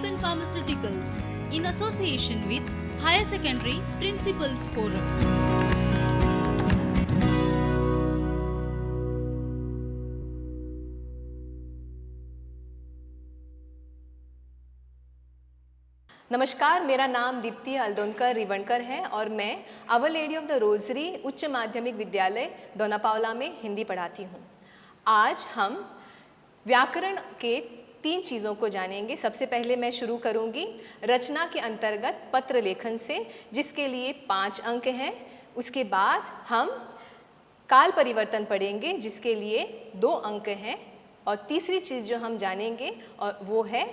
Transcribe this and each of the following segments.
Happen Pharmaceuticals in association with Higher Secondary Principals Forum. नमस्कार, मेरा नाम दीप्ति अल्दोनकर रिवणकर है और मैं our lady of the rosary उच्च माध्यमिक विद्यालय दोनापावला में हिंदी पढ़ाती हूँ। आज हम व्याकरण के 3 चीज़ों को जानेंगे। सबसे पहले मैं शुरू करूँगी रचना के अंतर्गत पत्र लेखन से, जिसके लिए 5 अंक हैं। उसके बाद हम काल परिवर्तन पढ़ेंगे, जिसके लिए 2 अंक हैं। और तीसरी चीज़ जो हम जानेंगे और वो है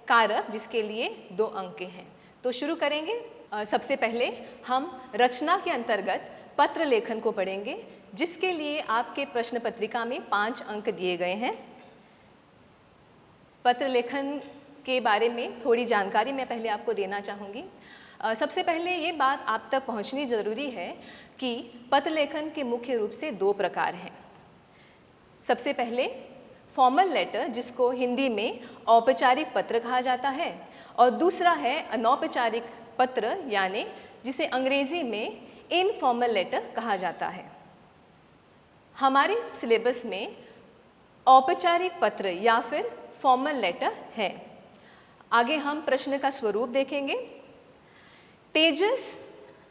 कारक, जिसके लिए 2 अंक हैं। तो शुरू करेंगे। सबसे पहले हम रचना के अंतर्गत पत्र लेखन को पढ़ेंगे, जिसके लिए आपके प्रश्न पत्रिका में 5 अंक दिए गए हैं। पत्र लेखन के बारे में थोड़ी जानकारी मैं पहले आपको देना चाहूँगी। सबसे पहले ये बात आप तक पहुँचनी ज़रूरी है कि पत्र लेखन के मुख्य रूप से 2 प्रकार हैं। सबसे पहले फॉर्मल लेटर, जिसको हिंदी में औपचारिक पत्र कहा जाता है, और दूसरा है अनौपचारिक पत्र, यानी जिसे अंग्रेजी में इनफॉर्मल लेटर कहा जाता है। हमारे सिलेबस में औपचारिक पत्र या फिर फॉर्मल लेटर है। आगे हम प्रश्न का स्वरूप देखेंगे। तेजस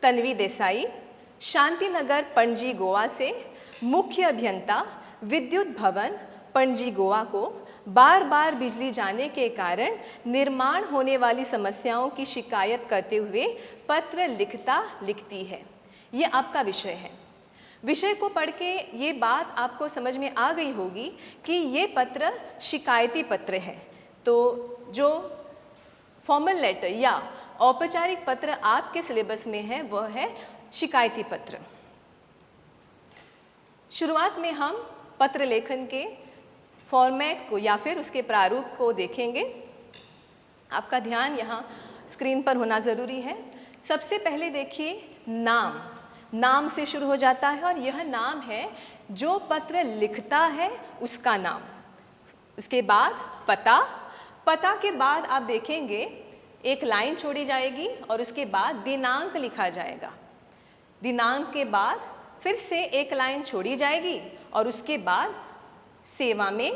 तन्वी देसाई, शांतिनगर, पणजी, गोवा से मुख्य अभियंता, विद्युत भवन, पणजी, गोवा को बार बार बिजली जाने के कारण निर्माण होने वाली समस्याओं की शिकायत करते हुए पत्र लिखती है। ये आपका विषय है। विषय को पढ़ के ये बात आपको समझ में आ गई होगी कि ये पत्र शिकायती पत्र है। तो जो फॉर्मल लेटर या औपचारिक पत्र आपके सिलेबस में है वह है शिकायती पत्र। शुरुआत में हम पत्र लेखन के फॉर्मेट को या फिर उसके प्रारूप को देखेंगे। आपका ध्यान यहाँ स्क्रीन पर होना ज़रूरी है। सबसे पहले देखिए नाम से शुरू हो जाता है, और यह नाम है जो पत्र लिखता है उसका नाम। उसके बाद पता के बाद आप देखेंगे एक लाइन छोड़ी जाएगी और उसके बाद दिनांक लिखा जाएगा। दिनांक के बाद फिर से एक लाइन छोड़ी जाएगी और उसके बाद सेवा में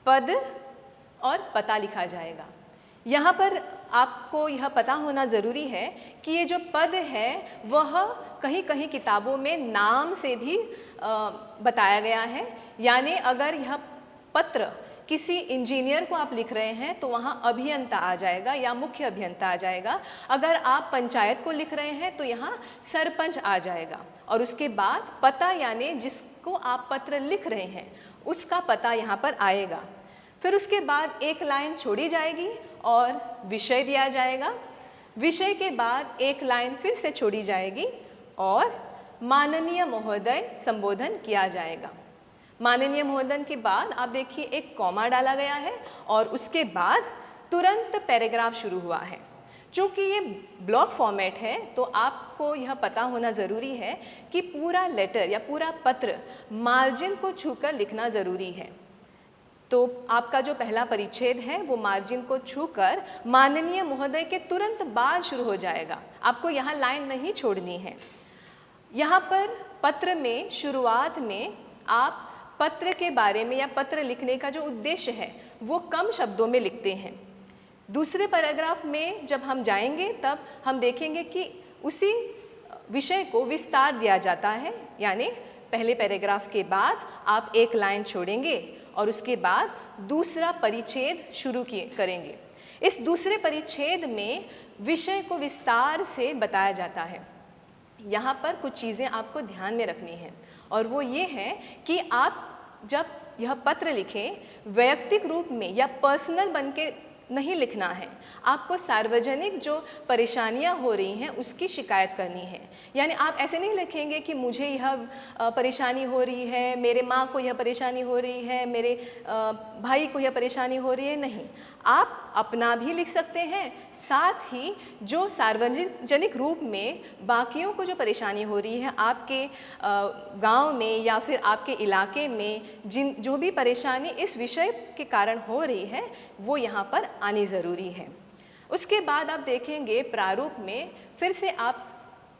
पद और पता लिखा जाएगा। यहाँ पर आपको यह पता होना ज़रूरी है कि ये जो पद है वह कहीं कहीं किताबों में नाम से भी बताया गया है। यानी अगर यह पत्र किसी इंजीनियर को आप लिख रहे हैं तो वहाँ अभियंता आ जाएगा या मुख्य अभियंता आ जाएगा। अगर आप पंचायत को लिख रहे हैं तो यहाँ सरपंच आ जाएगा। और उसके बाद पता, यानी जिसको आप पत्र लिख रहे हैं उसका पता यहाँ पर आएगा। फिर उसके बाद एक लाइन छोड़ी जाएगी और विषय दिया जाएगा। विषय के बाद एक लाइन फिर से छोड़ी जाएगी और माननीय महोदय संबोधन किया जाएगा। माननीय महोदय के बाद आप देखिए एक कॉमा डाला गया है और उसके बाद तुरंत पैराग्राफ शुरू हुआ है। चूँकि ये ब्लॉक फॉर्मेट है तो आपको यह पता होना ज़रूरी है कि पूरा लेटर या पूरा पत्र मार्जिन को छूकर लिखना ज़रूरी है। तो आपका जो पहला परिच्छेद है वो मार्जिन को छूकर माननीय महोदय के तुरंत बाद शुरू हो जाएगा। आपको यहाँ लाइन नहीं छोड़नी है। यहाँ पर पत्र में शुरुआत में आप पत्र के बारे में या पत्र लिखने का जो उद्देश्य है वो कम शब्दों में लिखते हैं। दूसरे पैराग्राफ में जब हम जाएंगे तब हम देखेंगे कि उसी विषय को विस्तार दिया जाता है। यानी पहले पैराग्राफ के बाद आप एक लाइन छोड़ेंगे और उसके बाद दूसरा परिच्छेद शुरू करेंगे। इस दूसरे परिच्छेद में विषय को विस्तार से बताया जाता है। यहाँ पर कुछ चीज़ें आपको ध्यान में रखनी है, और वो ये है कि आप जब यह पत्र लिखें वैयक्तिक रूप में या पर्सनल बन के नहीं लिखना है। आपको सार्वजनिक जो परेशानियां हो रही हैं उसकी शिकायत करनी है। यानी आप ऐसे नहीं लिखेंगे कि मुझे यह परेशानी हो रही है, मेरे माँ को यह परेशानी हो रही है, मेरे भाई को यह परेशानी हो रही है। नहीं, आप अपना भी लिख सकते हैं, साथ ही जो सार्वजनिक रूप में बाकियों को जो परेशानी हो रही है आपके गांव में या फिर आपके इलाके में, जो भी परेशानी इस विषय के कारण हो रही है वो यहाँ पर आनी ज़रूरी है। उसके बाद आप देखेंगे प्रारूप में फिर से आप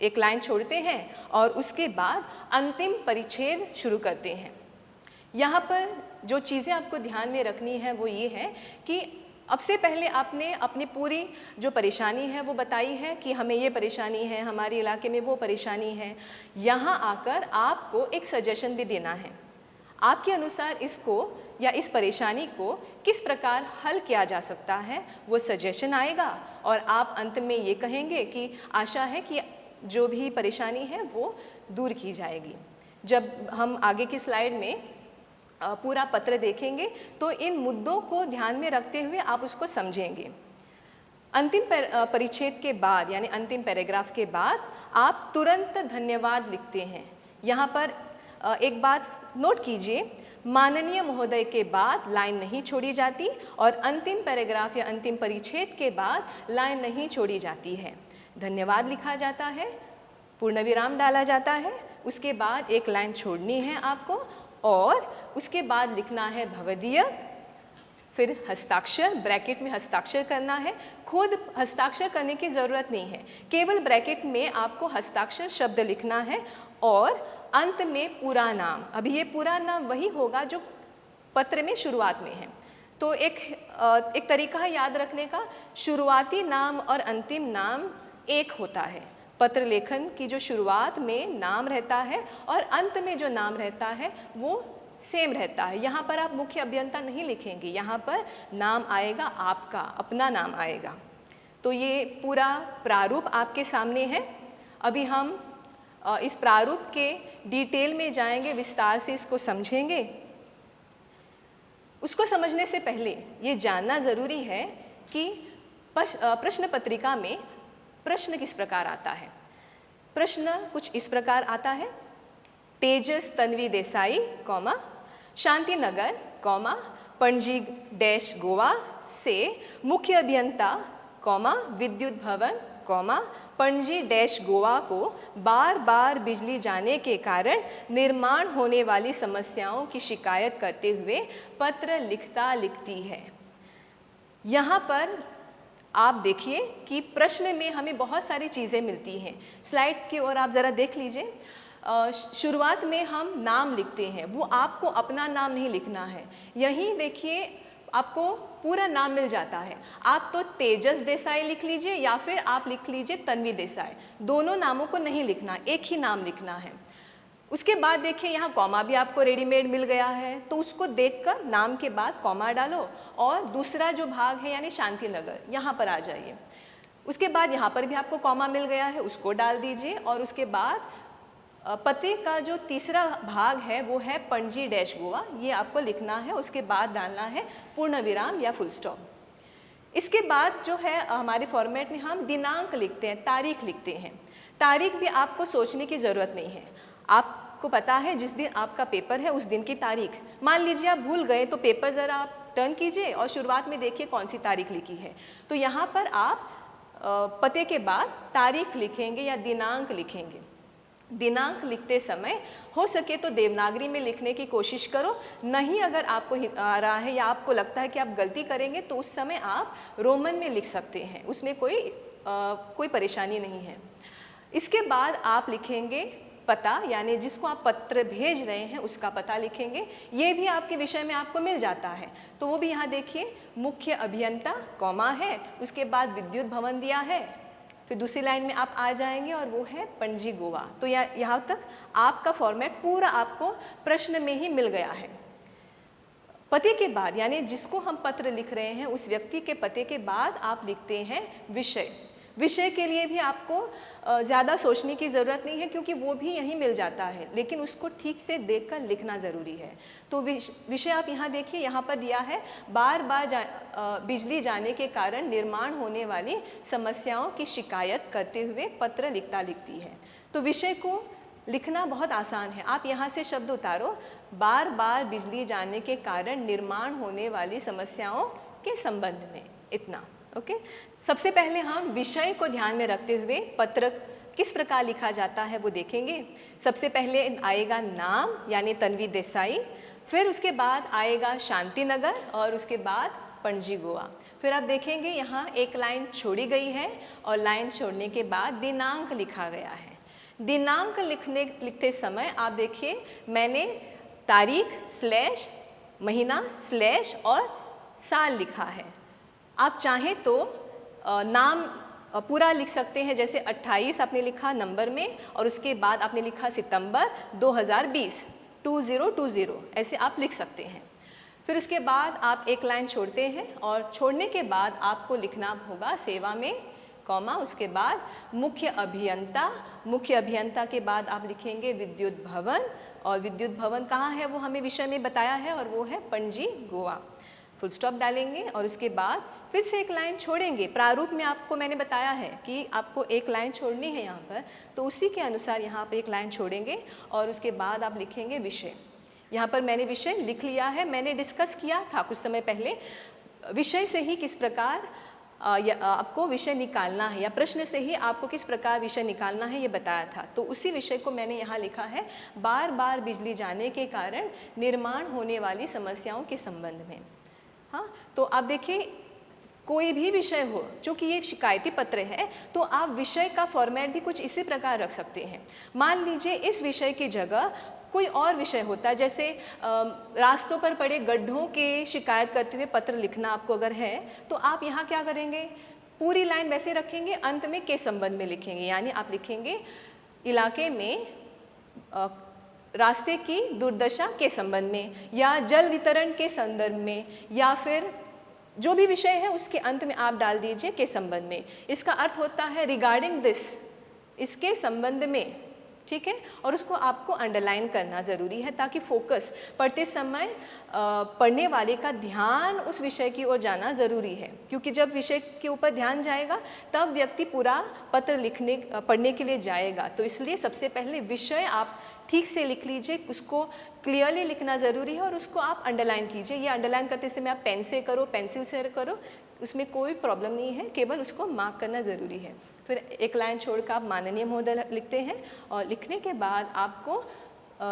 एक लाइन छोड़ते हैं और उसके बाद अंतिम परिच्छेद शुरू करते हैं। यहाँ पर जो चीज़ें आपको ध्यान में रखनी है वो ये है कि अब से पहले आपने अपनी पूरी जो परेशानी है वो बताई है कि हमें ये परेशानी है, हमारे इलाके में वो परेशानी है। यहाँ आकर आपको एक सजेशन भी देना है, आपके अनुसार इसको या इस परेशानी को किस प्रकार हल किया जा सकता है, वो सजेशन आएगा और आप अंत में ये कहेंगे कि आशा है कि जो भी परेशानी है वो दूर की जाएगी। जब हम आगे की स्लाइड में पूरा पत्र देखेंगे तो इन मुद्दों को ध्यान में रखते हुए आप उसको समझेंगे। अंतिम परिच्छेद के बाद यानी अंतिम पैराग्राफ के बाद आप तुरंत धन्यवाद लिखते हैं। यहाँ पर एक बात नोट कीजिए, माननीय महोदय के बाद लाइन नहीं छोड़ी जाती और अंतिम पैराग्राफ या अंतिम परिच्छेद के बाद लाइन नहीं छोड़ी जाती है। धन्यवाद लिखा जाता है, पूर्ण विराम डाला जाता है, उसके बाद एक लाइन छोड़नी है आपको और उसके बाद लिखना है भवदीय, फिर हस्ताक्षर, ब्रैकेट में हस्ताक्षर करना है। खुद हस्ताक्षर करने की ज़रूरत नहीं है, केवल ब्रैकेट में आपको हस्ताक्षर शब्द लिखना है और अंत में पूरा नाम। अभी ये पूरा नाम वही होगा जो पत्र में शुरुआत में है। तो एक तरीका है याद रखने का, शुरुआती नाम और अंतिम नाम एक होता है। पत्र लेखन की जो शुरुआत में नाम रहता है और अंत में जो नाम रहता है वो सेम रहता है। यहाँ पर आप मुख्य अभियंता नहीं लिखेंगे, यहाँ पर नाम आएगा आपका, अपना नाम आएगा। तो ये पूरा प्रारूप आपके सामने है। अभी हम इस प्रारूप के डिटेल में जाएंगे, विस्तार से इसको समझेंगे। उसको समझने से पहले ये जानना ज़रूरी है कि प्रश्न पत्रिका में प्रश्न किस प्रकार आता है। प्रश्न कुछ इस प्रकार आता है, तेजस तन्वी देसाई, शांति नगर, पणजी डैश गोवा से मुख्य अभियंता, विद्युत भवन, पणजी डैश गोवा को बार बार बिजली जाने के कारण निर्माण होने वाली समस्याओं की शिकायत करते हुए पत्र लिखती है। यहाँ पर आप देखिए कि प्रश्न में हमें बहुत सारी चीज़ें मिलती हैं। स्लाइड की ओर आप ज़रा देख लीजिए। शुरुआत में हम नाम लिखते हैं, वो आपको अपना नाम नहीं लिखना है। यहीं देखिए आपको पूरा नाम मिल जाता है। आप तो तेजस देसाई लिख लीजिए या फिर आप लिख लीजिए तन्वी देसाई, दोनों नामों को नहीं लिखना, एक ही नाम लिखना है। उसके बाद देखिए यहाँ कॉमा भी आपको रेडीमेड मिल गया है, तो उसको देखकर नाम के बाद कॉमा डालो और दूसरा जो भाग है यानी शांति नगर, यहाँ पर आ जाइए। उसके बाद यहाँ पर भी आपको कॉमा मिल गया है, उसको डाल दीजिए और उसके बाद पते का जो तीसरा भाग है वो है पणजी डैश गोवा, ये आपको लिखना है। उसके बाद डालना है पूर्ण विराम या फुल स्टॉप। इसके बाद जो है हमारे फॉर्मेट में हम दिनांक लिखते हैं, तारीख लिखते हैं। तारीख भी आपको सोचने की ज़रूरत नहीं है, आपको पता है जिस दिन आपका पेपर है उस दिन की तारीख। मान लीजिए आप भूल गए तो पेपर ज़रा आप टर्न कीजिए और शुरुआत में देखिए कौन सी तारीख लिखी है। तो यहाँ पर आप पते के बाद तारीख लिखेंगे या दिनांक लिखेंगे। दिनांक लिखते समय हो सके तो देवनागरी में लिखने की कोशिश करो, नहीं अगर आपको आ रहा है या आपको लगता है कि आप गलती करेंगे तो उस समय आप रोमन में लिख सकते हैं, उसमें कोई परेशानी नहीं है। इसके बाद आप लिखेंगे पता, यानी जिसको आप पत्र भेज रहे हैं उसका पता लिखेंगे। ये भी आपके विषय में आपको मिल जाता है, तो वो भी यहाँ देखिए, मुख्य अभियंता कॉमा है, उसके बाद विद्युत भवन दिया है, फिर दूसरी लाइन में आप आ जाएंगे और वो है पणजी गोवा। तो यहाँ तक आपका फॉर्मेट पूरा आपको प्रश्न में ही मिल गया है। पते के बाद यानी जिसको हम पत्र लिख रहे हैं उस व्यक्ति के पते के बाद आप लिखते हैं विषय। विषय के लिए भी आपको ज़्यादा सोचने की ज़रूरत नहीं है क्योंकि वो भी यहीं मिल जाता है, लेकिन उसको ठीक से देखकर लिखना ज़रूरी है। तो विषय आप यहाँ देखिए, यहाँ पर दिया है बार बार बिजली जाने के कारण निर्माण होने वाली समस्याओं की शिकायत करते हुए पत्र लिखती है। तो विषय को लिखना बहुत आसान है। आप यहाँ से शब्द उतारो, बार बार बिजली जाने के कारण निर्माण होने वाली समस्याओं के संबंध में। इतना ओके। सबसे पहले हम विषय को ध्यान में रखते हुए पत्र किस प्रकार लिखा जाता है वो देखेंगे। सबसे पहले आएगा नाम यानी तन्वी देसाई, फिर उसके बाद आएगा शांतिनगर और उसके बाद पणजी गोवा। फिर आप देखेंगे यहाँ एक लाइन छोड़ी गई है और लाइन छोड़ने के बाद दिनांक लिखा गया है। दिनांक लिखते समय आप देखिए मैंने तारीख स्लैश महीना स्लैश और साल लिखा है। आप चाहें तो नाम पूरा लिख सकते हैं, जैसे 28 आपने लिखा नंबर में और उसके बाद आपने लिखा सितंबर 2020 2020 ऐसे आप लिख सकते हैं। फिर उसके बाद आप एक लाइन छोड़ते हैं और छोड़ने के बाद आपको लिखना होगा सेवा में कॉमा, उसके बाद मुख्य अभियंता। मुख्य अभियंता के बाद आप लिखेंगे विद्युत भवन और विद्युत भवन कहाँ है वो हमें विषय में बताया है और वो है पणजी गोवा। फुल स्टॉप डालेंगे और उसके बाद फिर से एक लाइन छोड़ेंगे। प्रारूप में आपको मैंने बताया है कि आपको एक लाइन छोड़नी है यहाँ पर, तो उसी के अनुसार यहाँ पर एक लाइन छोड़ेंगे और उसके बाद आप लिखेंगे विषय। यहाँ पर मैंने विषय लिख लिया है। मैंने डिस्कस किया था कुछ समय पहले विषय से ही किस प्रकार आपको विषय निकालना है या प्रश्न से ही आपको किस प्रकार विषय निकालना है ये बताया था। तो उसी विषय को मैंने यहाँ लिखा है बार बार बिजली जाने के कारण निर्माण होने वाली समस्याओं के संबंध में। हाँ, तो आप देखिए कोई भी विषय हो, चूँकि ये शिकायती पत्र है तो आप विषय का फॉर्मेट भी कुछ इसी प्रकार रख सकते हैं। मान लीजिए इस विषय की जगह कोई और विषय होता है, जैसे रास्तों पर पड़े गड्ढों के शिकायत करते हुए पत्र लिखना आपको अगर है तो आप यहाँ क्या करेंगे, पूरी लाइन वैसे रखेंगे, अंत में के संबंध में लिखेंगे। यानी आप लिखेंगे इलाके में रास्ते की दुर्दशा के संबंध में या जल वितरण के संदर्भ में या फिर जो भी विषय है उसके अंत में आप डाल दीजिए के संबंध में। इसका अर्थ होता है रिगार्डिंग दिस, इसके संबंध में, ठीक है। और उसको आपको अंडरलाइन करना ज़रूरी है ताकि फोकस पढ़ते समय पढ़ने वाले का ध्यान उस विषय की ओर जाना ज़रूरी है, क्योंकि जब विषय के ऊपर ध्यान जाएगा तब व्यक्ति पूरा पत्र पढ़ने के लिए जाएगा। तो इसलिए सबसे पहले विषय आप ठीक से लिख लीजिए, उसको क्लियरली लिखना ज़रूरी है और उसको आप अंडरलाइन कीजिए। ये अंडरलाइन करते समय आप पेन से करो, पेंसिल से करो, उसमें कोई प्रॉब्लम नहीं है, केवल उसको मार्क करना ज़रूरी है। फिर एक लाइन छोड़कर आप माननीय महोदय लिखते हैं और लिखने के बाद आपको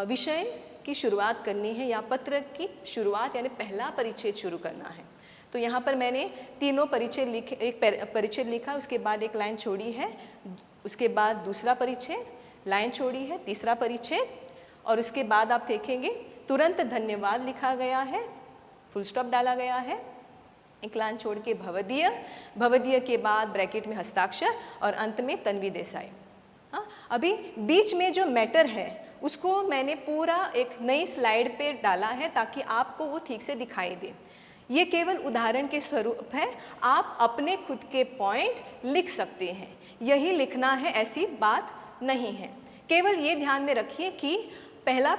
विषय की शुरुआत करनी है या पत्र की शुरुआत यानी पहला परिच्छेद शुरू करना है। तो यहाँ पर मैंने तीनों परिच्छेद लिखे, एक परिच्छेद लिखा, उसके बाद एक लाइन छोड़ी है, उसके बाद दूसरा परिच्छेद, लाइन छोड़ी है, तीसरा परिच्छेद और उसके बाद आप देखेंगे तुरंत धन्यवाद लिखा गया है, फुल स्टॉप डाला गया है, एक लाइन छोड़ के भवदीय, भवदीय के बाद ब्रैकेट में हस्ताक्षर और अंत में तन्वी देसाई। हाँ, अभी बीच में जो मैटर है उसको मैंने पूरा एक नई स्लाइड पे डाला है ताकि आपको वो ठीक से दिखाई दे। ये केवल उदाहरण के स्वरूप है, आप अपने खुद के पॉइंट लिख सकते हैं, यही लिखना है ऐसी बात नहीं है। केवल ये ध्यान में रखिए कि पहला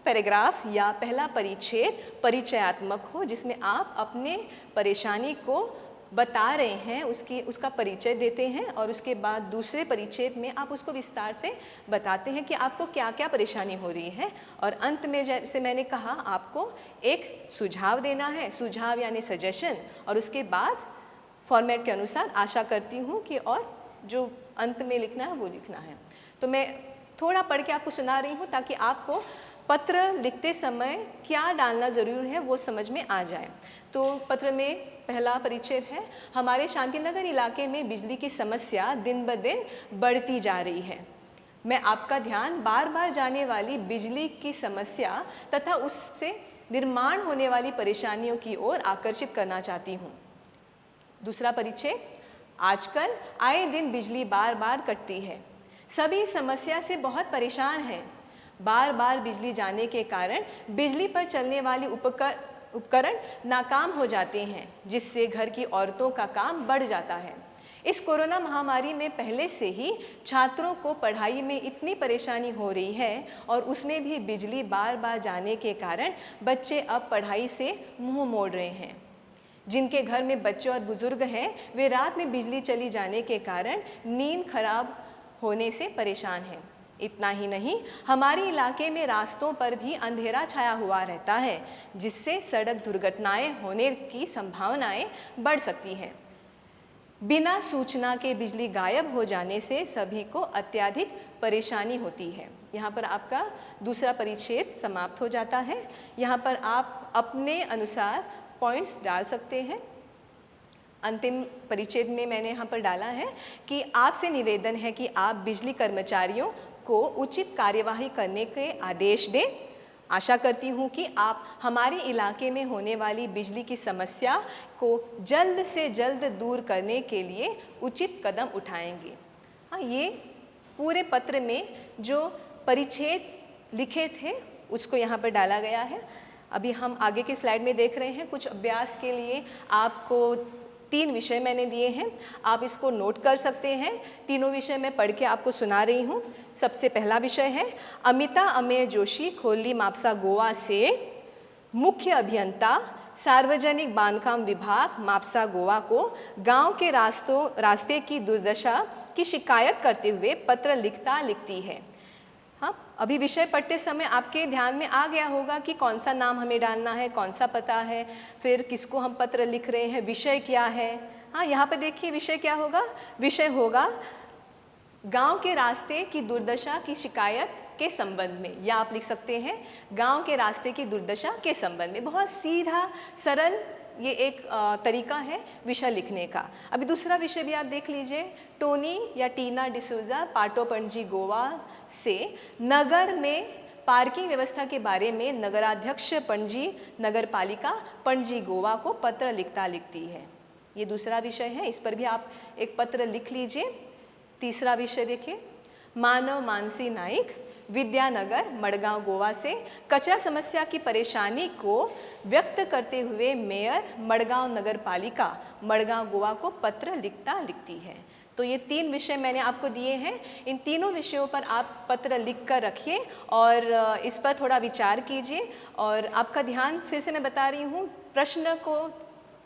पैराग्राफ या पहला परिच्छेद परिचयात्मक हो, जिसमें आप अपने परेशानी को बता रहे हैं, उसका परिचय देते हैं और उसके बाद दूसरे परिच्छेद में आप उसको विस्तार से बताते हैं कि आपको क्या क्या परेशानी हो रही है और अंत में जैसे मैंने कहा आपको एक सुझाव देना है, सुझाव यानी सजेशन, और उसके बाद फॉर्मेट के अनुसार आशा करती हूँ कि और जो अंत में लिखना है वो लिखना है। तो मैं थोड़ा पढ़ के आपको सुना रही हूँ ताकि आपको पत्र लिखते समय क्या डालना ज़रूरी है वो समझ में आ जाए। तो पत्र में पहला परिच्छेद है, हमारे शांतिनगर इलाके में बिजली की समस्या दिन ब दिन बढ़ती जा रही है। मैं आपका ध्यान बार बार जाने वाली बिजली की समस्या तथा उससे निर्माण होने वाली परेशानियों की ओर आकर्षित करना चाहती हूँ। दूसरा परिच्छेद, आजकल आए दिन बिजली बार बार कटती है, सभी समस्या से बहुत परेशान हैं। बार बार बिजली जाने के कारण बिजली पर चलने वाली उपकरण नाकाम हो जाते हैं, जिससे घर की औरतों का काम बढ़ जाता है। इस कोरोना महामारी में पहले से ही छात्रों को पढ़ाई में इतनी परेशानी हो रही है और उसमें भी बिजली बार बार जाने के कारण बच्चे अब पढ़ाई से मुंह मोड़ रहे हैं। जिनके घर में बच्चे और बुजुर्ग हैं, वे रात में बिजली चली जाने के कारण नींद खराब होने से परेशान हैं। इतना ही नहीं, हमारे इलाके में रास्तों पर भी अंधेरा छाया हुआ रहता है, जिससे सड़क दुर्घटनाएं होने की संभावनाएं बढ़ सकती हैं। बिना सूचना के बिजली गायब हो जाने से सभी को अत्यधिक परेशानी होती है। यहाँ पर आपका दूसरा परिच्छेद समाप्त हो जाता है। यहाँ पर आप अपने अनुसार पॉइंट्स डाल सकते हैं। अंतिम परिच्छेद में मैंने यहाँ पर डाला है कि आपसे निवेदन है कि आप बिजली कर्मचारियों को उचित कार्यवाही करने के आदेश दें। आशा करती हूँ कि आप हमारे इलाके में होने वाली बिजली की समस्या को जल्द से जल्द दूर करने के लिए उचित कदम उठाएंगे। हाँ, ये पूरे पत्र में जो परिच्छेद लिखे थे उसको यहाँ पर डाला गया है। अभी हम आगे की स्लाइड में देख रहे हैं। कुछ अभ्यास के लिए आपको 3 विषय मैंने दिए हैं, आप इसको नोट कर सकते हैं। तीनों विषय मैं पढ़ के आपको सुना रही हूँ। सबसे पहला विषय है अमिता अमेय जोशी, खोली मापसा गोवा से मुख्य अभियंता सार्वजनिक बांधकाम विभाग मापसा गोवा को गांव के रास्ते की दुर्दशा की शिकायत करते हुए पत्र लिखती है। हाँ, अभी विषय पढ़ते समय आपके ध्यान में आ गया होगा कि कौन सा नाम हमें डालना है, कौन सा पता है, फिर किसको हम पत्र लिख रहे हैं, विषय क्या है। हाँ, यहाँ पर देखिए विषय क्या होगा। विषय होगा गांव के रास्ते की दुर्दशा की शिकायत के संबंध में, या आप लिख सकते हैं गांव के रास्ते की दुर्दशा के संबंध में। बहुत सीधा सरल ये एक तरीका है विषय लिखने का। अभी दूसरा विषय भी आप देख लीजिए। टोनी या टीना डिसूजा, पाटो पणजी गोवा से नगर में पार्किंग व्यवस्था के बारे में नगराध्यक्ष पणजी नगर पालिका पणजी गोवा को पत्र लिखती है। ये दूसरा विषय है, इस पर भी आप एक पत्र लिख लीजिए। तीसरा विषय देखिए, मानव मानसी नाइक, विद्यानगर मड़गांव गोवा से कचरा समस्या की परेशानी को व्यक्त करते हुए मेयर मड़गांव नगर पालिका मड़गांव गोवा को पत्र लिखती है। तो ये 3 विषय मैंने आपको दिए हैं। इन तीनों विषयों पर आप पत्र लिख कर रखिए और इस पर थोड़ा विचार कीजिए। और आपका ध्यान फिर से मैं बता रही हूँ, प्रश्न को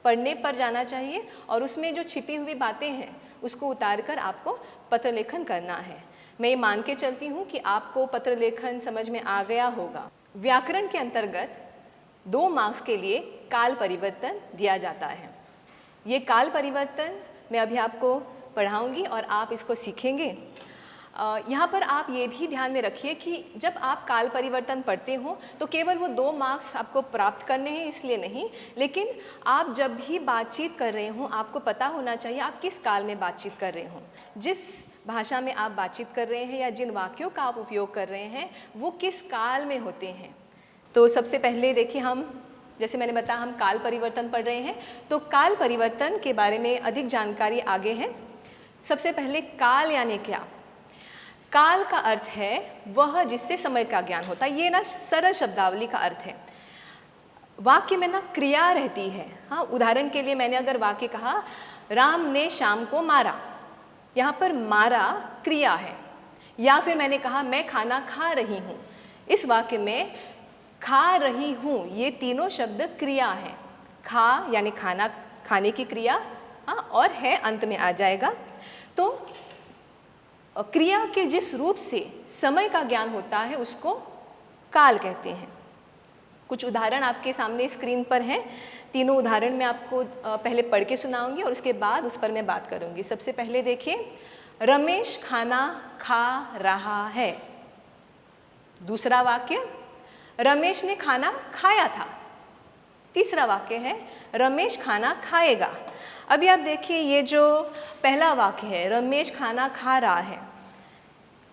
पढ़ने पर जाना चाहिए और उसमें जो छिपी हुई बातें हैं उसको उतार कर आपको पत्र लेखन करना है। मैं ये मान के चलती हूँ कि आपको पत्र लेखन समझ में आ गया होगा। व्याकरण के अंतर्गत 2 मार्क्स के लिए काल परिवर्तन दिया जाता है। ये काल परिवर्तन मैं अभी आपको पढ़ाऊँगी और आप इसको सीखेंगे। यहाँ पर आप ये भी ध्यान में रखिए कि जब आप काल परिवर्तन पढ़ते हो तो केवल वो 2 मार्क्स आपको प्राप्त करने हैं इसलिए नहीं, लेकिन आप जब भी बातचीत कर रहे हो आपको पता होना चाहिए आप किस काल में बातचीत कर रहे हो। जिस भाषा में आप बातचीत कर रहे हैं या जिन वाक्यों का आप उपयोग कर रहे हैं वो किस काल में होते हैं। तो सबसे पहले देखिए, हम जैसे मैंने बताया हम काल परिवर्तन पढ़ रहे हैं, तो काल परिवर्तन के बारे में अधिक जानकारी आगे है। सबसे पहले काल यानी क्या? काल का अर्थ है वह जिससे समय का ज्ञान होता है। ये ना सरल शब्दावली का अर्थ है। वाक्य में ना क्रिया रहती है। हाँ, उदाहरण के लिए मैंने अगर वाक्य कहा राम ने श्याम को मारा, यहाँ पर मारा क्रिया है। या फिर मैंने कहा मैं खाना खा रही हूँ, इस वाक्य में खा रही हूँ ये तीनों शब्द क्रिया है। खा यानी खाना, खाने की क्रिया, हाँ, और है अंत में आ जाएगा। तो क्रिया के जिस रूप से समय का ज्ञान होता है उसको काल कहते हैं। कुछ उदाहरण आपके सामने स्क्रीन पर हैं। तीनों उदाहरण मैं आपको पहले पढ़ के सुनाऊंगी और उसके बाद उस पर मैं बात करूंगी। सबसे पहले देखिए, रमेश खाना खा रहा है। दूसरा वाक्य, रमेश ने खाना खाया था। तीसरा वाक्य है रमेश खाना खाएगा। अभी आप देखिए, ये जो पहला वाक्य है रमेश खाना खा रहा है,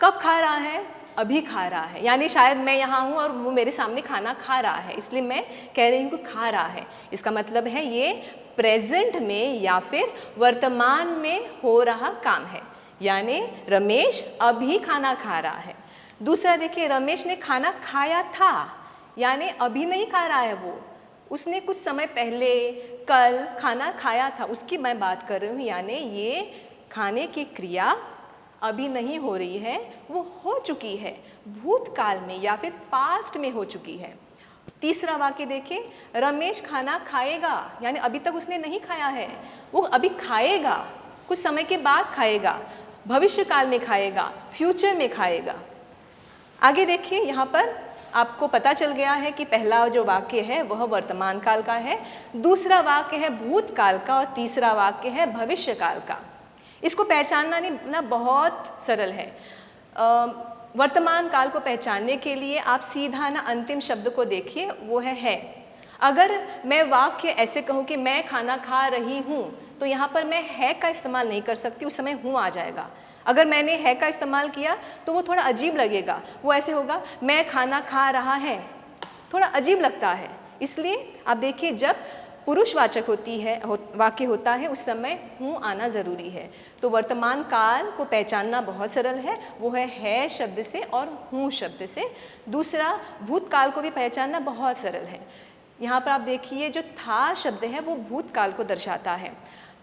कब खा रहा है? अभी खा रहा है। यानी शायद मैं यहाँ हूँ और वो मेरे सामने खाना खा रहा है, इसलिए मैं कह रही हूँ कि खा रहा है। इसका मतलब है ये प्रेजेंट में या फिर वर्तमान में हो रहा काम है, यानी रमेश अभी खाना खा रहा है। दूसरा देखिए, रमेश ने खाना खाया था, यानी अभी नहीं खा रहा है वो, उसने कुछ समय पहले कल खाना खाया था, उसकी मैं बात कर रही हूँ। यानी ये खाने की क्रिया अभी नहीं हो रही है, वो हो चुकी है, भूतकाल में या फिर पास्ट में हो चुकी है। तीसरा वाक्य देखिए, रमेश खाना खाएगा, यानी अभी तक उसने नहीं खाया है, वो अभी खाएगा, कुछ समय के बाद खाएगा, भविष्य काल में खाएगा, फ्यूचर में खाएगा। आगे देखिए, यहाँ पर आपको पता चल गया है कि पहला जो वाक्य है वह वर्तमान काल का है, दूसरा वाक्य है भूतकाल का और तीसरा वाक्य है भविष्य काल का। इसको पहचानना ना बहुत सरल है। वर्तमान काल को पहचानने के लिए आप सीधा ना अंतिम शब्द को देखिए, वो है। अगर मैं वाक्य ऐसे कहूँ कि मैं खाना खा रही हूँ, तो यहाँ पर मैं है का इस्तेमाल नहीं कर सकती, उस समय हूँ आ जाएगा। अगर मैंने है का इस्तेमाल किया तो वो थोड़ा अजीब लगेगा, वो ऐसे होगा मैं खाना खा रहा है, थोड़ा अजीब लगता है। इसलिए आप देखिए, जब पुरुषवाचक वाक्य होता है उस समय हूँ आना ज़रूरी है। तो वर्तमान काल को पहचानना बहुत सरल है, वो है शब्द से और हूँ शब्द से। दूसरा भूतकाल को भी पहचानना बहुत सरल है। यहाँ पर आप देखिए, जो था शब्द है वो भूतकाल को दर्शाता है।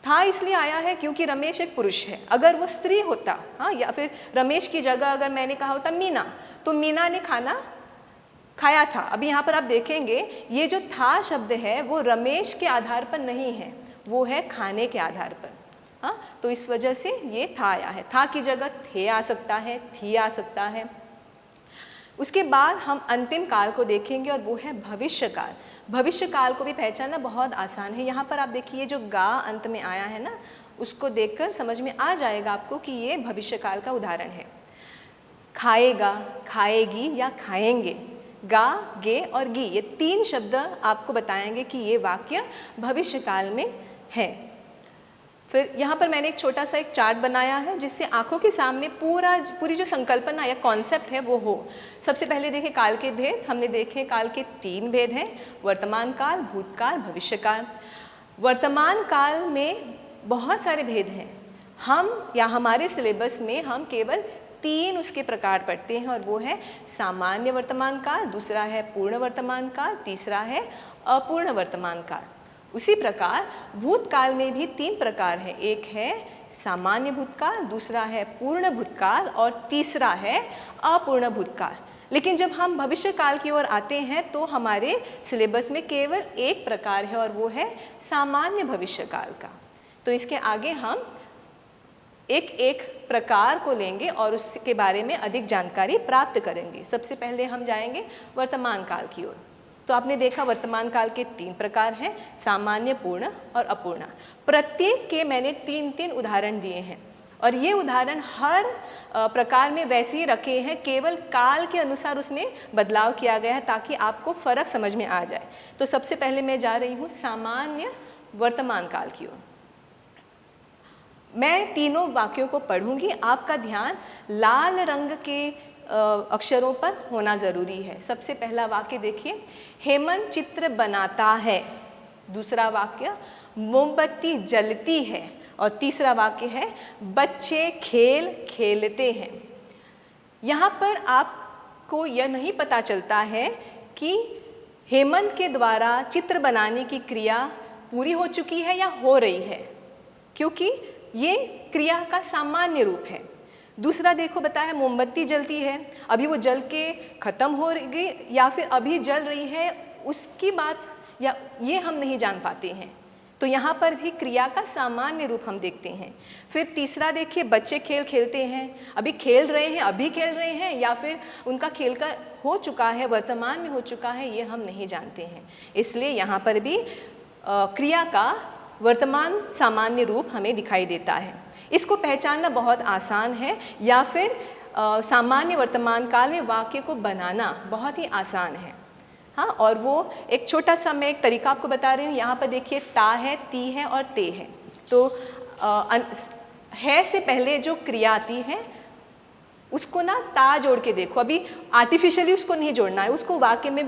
था इसलिए आया है क्योंकि रमेश एक पुरुष है। अगर वो स्त्री होता, हाँ, या फिर रमेश की जगह अगर मैंने कहा होता मीना, तो मीना ने खाना खाया था। अभी यहाँ पर आप देखेंगे, ये जो था शब्द है वो रमेश के आधार पर नहीं है, वो है खाने के आधार पर। हाँ, तो इस वजह से ये था आया है। था की जगह थे आ सकता है, थी आ सकता है। उसके बाद हम अंतिम काल को देखेंगे और वो है भविष्य काल। भविष्य काल को भी पहचानना बहुत आसान है। यहाँ पर आप देखिए, जो गा अंत में आया है ना, उसको देखकर समझ में आ जाएगा आपको कि ये भविष्य काल का उदाहरण है। खाएगा, खाएगी या खाएंगे, गा, गे और गी, ये तीन शब्द आपको बताएंगे कि ये वाक्य भविष्य काल में है। फिर यहाँ पर मैंने एक छोटा सा एक चार्ट बनाया है जिससे आंखों के सामने पूरी जो संकल्पना या कॉन्सेप्ट है वो हो। सबसे पहले देखें काल के भेद। हमने देखे काल के 3 भेद हैं, वर्तमान काल, भूतकाल, भविष्य काल। वर्तमान काल में बहुत सारे भेद हैं। हम या हमारे सिलेबस में हम केवल 3 उसके प्रकार पढ़ते हैं, और वो है सामान्य वर्तमान काल, दूसरा है पूर्ण वर्तमान काल, तीसरा है अपूर्ण वर्तमान काल। उसी प्रकार भूतकाल में भी 3 प्रकार हैं। एक है सामान्य भूतकाल, दूसरा है पूर्ण भूतकाल और तीसरा है अपूर्ण भूतकाल। लेकिन जब हम भविष्य काल की ओर आते हैं तो हमारे सिलेबस में केवल एक प्रकार है और वो है सामान्य भविष्य काल का। तो इसके आगे हम एक एक प्रकार को लेंगे और उसके बारे में अधिक जानकारी प्राप्त करेंगे। सबसे पहले हम जाएंगे वर्तमान काल की ओर। तो आपने देखा वर्तमान काल के 3 प्रकार हैं, सामान्य, पूर्ण और अपूर्ण। प्रत्येक के मैंने 3-3 उदाहरण दिए हैं और ये उदाहरण हर प्रकार में वैसे ही रखे हैं, केवल काल के अनुसार उसमें बदलाव किया गया है ताकि आपको फ़र्क समझ में आ जाए। तो सबसे पहले मैं जा रही हूँ सामान्य वर्तमान काल की ओर। मैं तीनों वाक्यों को पढ़ूंगी, आपका ध्यान लाल रंग के अक्षरों पर होना ज़रूरी है। सबसे पहला वाक्य देखिए, हेमंत चित्र बनाता है। दूसरा वाक्य, मोमबत्ती जलती है। और तीसरा वाक्य है, बच्चे खेल खेलते हैं। यहाँ पर आपको यह नहीं पता चलता है कि हेमंत के द्वारा चित्र बनाने की क्रिया पूरी हो चुकी है या हो रही है, क्योंकि ये क्रिया का सामान्य रूप है। दूसरा देखो बताया, मोमबत्ती जलती है, अभी वो जल के ख़त्म हो गई या फिर अभी जल रही है, उसकी बात या ये हम नहीं जान पाते हैं। तो यहाँ पर भी क्रिया का सामान्य रूप हम देखते हैं। फिर तीसरा देखिए, बच्चे खेल खेलते हैं, अभी खेल रहे हैं, अभी खेल रहे हैं या फिर उनका खेल का हो चुका है, वर्तमान में हो चुका है, ये हम नहीं जानते हैं। इसलिए यहाँ पर भी क्रिया का वर्तमान सामान्य रूप हमें दिखाई देता है। इसको पहचानना बहुत आसान है, या फिर सामान्य वर्तमान काल में वाक्य को बनाना बहुत ही आसान है। हाँ, और वो एक छोटा सा मैं एक तरीका आपको बता रही हूँ। यहाँ पर देखिए, ता है, ती है और ते है। तो है से पहले जो क्रिया आती है उसको ना ता जोड़ के देखो। अभी आर्टिफिशियली उसको नहीं जोड़ना है, उसको वाक्य में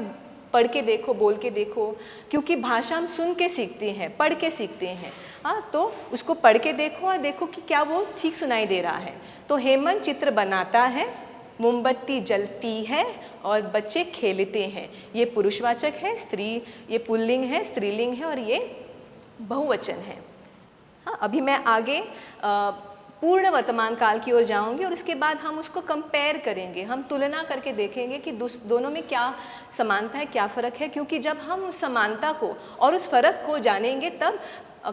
पढ़ के देखो, बोल के देखो, क्योंकि भाषा हम सुन के सीखते हैं, पढ़ के सीखते हैं। हाँ, तो उसको पढ़ के देखो और देखो कि क्या वो ठीक सुनाई दे रहा है। तो हेमंत चित्र बनाता है, मोमबत्ती जलती है और बच्चे खेलते हैं। ये पुरुषवाचक है, स्त्री, ये पुल्लिंग है, स्त्रीलिंग है और ये बहुवचन है। हाँ, अभी मैं आगे पूर्ण वर्तमान काल की ओर जाऊंगी और उसके बाद हम उसको कंपेयर करेंगे, हम तुलना करके देखेंगे कि दोनों में क्या समानता है, क्या फ़र्क है। क्योंकि जब हम उस समानता को और उस फ़र्क को जानेंगे तब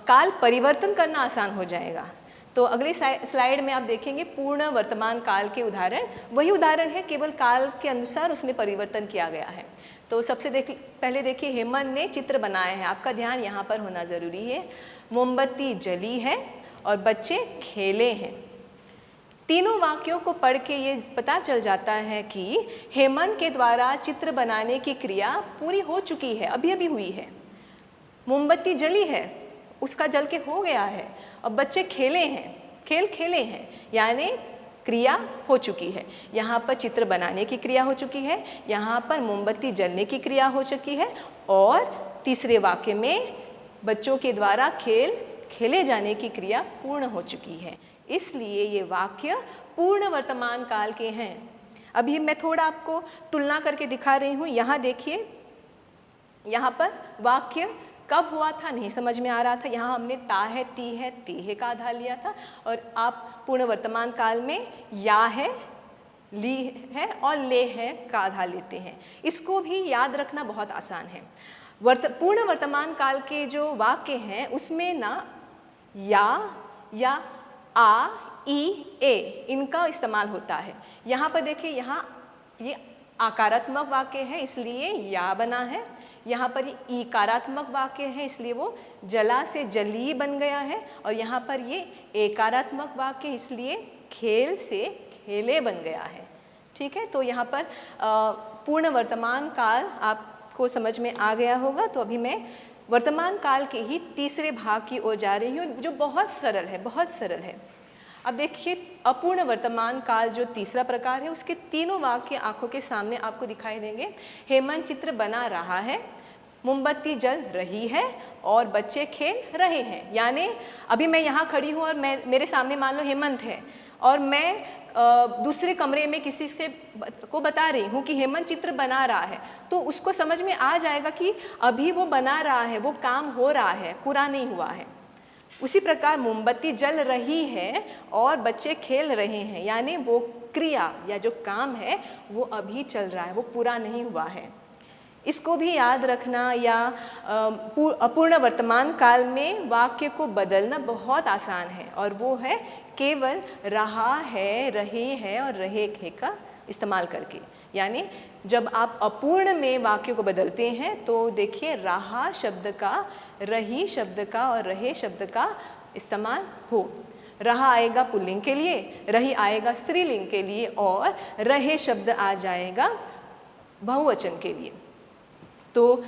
काल परिवर्तन करना आसान हो जाएगा। तो अगली स्लाइड में आप देखेंगे पूर्ण वर्तमान काल के उदाहरण, वही उदाहरण है, केवल काल के अनुसार उसमें परिवर्तन किया गया है। तो सबसे पहले देखिए, हेमंत ने चित्र बनाया है, आपका ध्यान यहाँ पर होना ज़रूरी है। मोमबत्ती जली है और बच्चे खेले हैं। तीनों वाक्यों को पढ़ के ये पता चल जाता है कि हेमंत के द्वारा चित्र बनाने की क्रिया पूरी हो चुकी है, अभी अभी हुई है। मोमबत्ती जली है, उसका जल के हो गया है, और बच्चे खेले हैं, खेले हैं, यानी क्रिया हो चुकी है। यहाँ पर चित्र बनाने की क्रिया हो चुकी है, यहाँ पर मोमबत्ती जलने की क्रिया हो चुकी है, और तीसरे वाक्य में बच्चों के द्वारा खेले जाने की क्रिया पूर्ण हो चुकी है। इसलिए ये वाक्य पूर्ण वर्तमान काल के हैं। अभी मैं थोड़ा आपको तुलना करके दिखा रही हूँ। यहाँ देखिए, यहाँ पर वाक्य कब हुआ था नहीं समझ में आ रहा था, यहाँ हमने ता है, ती है, ते है का आधार लिया था, और आप पूर्ण वर्तमान काल में या है, ली है और ले है का आधार लेते हैं। इसको भी याद रखना बहुत आसान है। पूर्ण वर्तमान काल के जो वाक्य हैं उसमें ना या आ, ई, ए इनका इस्तेमाल होता है। यहाँ पर देखिए, यहाँ ये आकारात्मक वाक्य है इसलिए या बना है, यहाँ पर ये ईकारात्मक वाक्य है इसलिए वो जला से जली बन गया है, और यहाँ पर ये एकारात्मक वाक्य इसलिए खेल से खेले बन गया है। ठीक है, तो यहाँ पर पूर्ण वर्तमान काल आपको समझ में आ गया होगा। तो अभी मैं वर्तमान काल के ही तीसरे भाग की ओर जा रही हूँ, जो बहुत सरल है, बहुत सरल है। अब देखिए, अपूर्ण वर्तमान काल जो तीसरा प्रकार है, उसके तीनों वाक्य आंखों के सामने आपको दिखाई देंगे। हेमंत चित्र बना रहा है, मोमबत्ती जल रही है और बच्चे खेल रहे हैं। यानी अभी मैं यहाँ खड़ी हूँ और मेरे सामने मान लो हेमंत है, और मैं दूसरे कमरे में किसी को बता रही हूँ कि हेमंत चित्र बना रहा है, तो उसको समझ में आ जाएगा कि अभी वो बना रहा है, वो काम हो रहा है, पूरा नहीं हुआ है। उसी प्रकार मोमबत्ती जल रही है और बच्चे खेल रहे हैं, यानी वो क्रिया या जो काम है वो अभी चल रहा है, वो पूरा नहीं हुआ है। इसको भी याद रखना, या अपूर्ण वर्तमान काल में वाक्य को बदलना बहुत आसान है, और वो है केवल रहा है, रहे है और रहे खे का इस्तेमाल करके। यानी जब आप अपूर्ण में वाक्य को बदलते हैं तो देखिए, रहा शब्द का, रही शब्द का और रहे शब्द का इस्तेमाल हो। रहा आएगा पुल्लिंग के लिए, रही आएगा स्त्रीलिंग के लिए, और रहे शब्द आ जाएगा बहुवचन के लिए। तो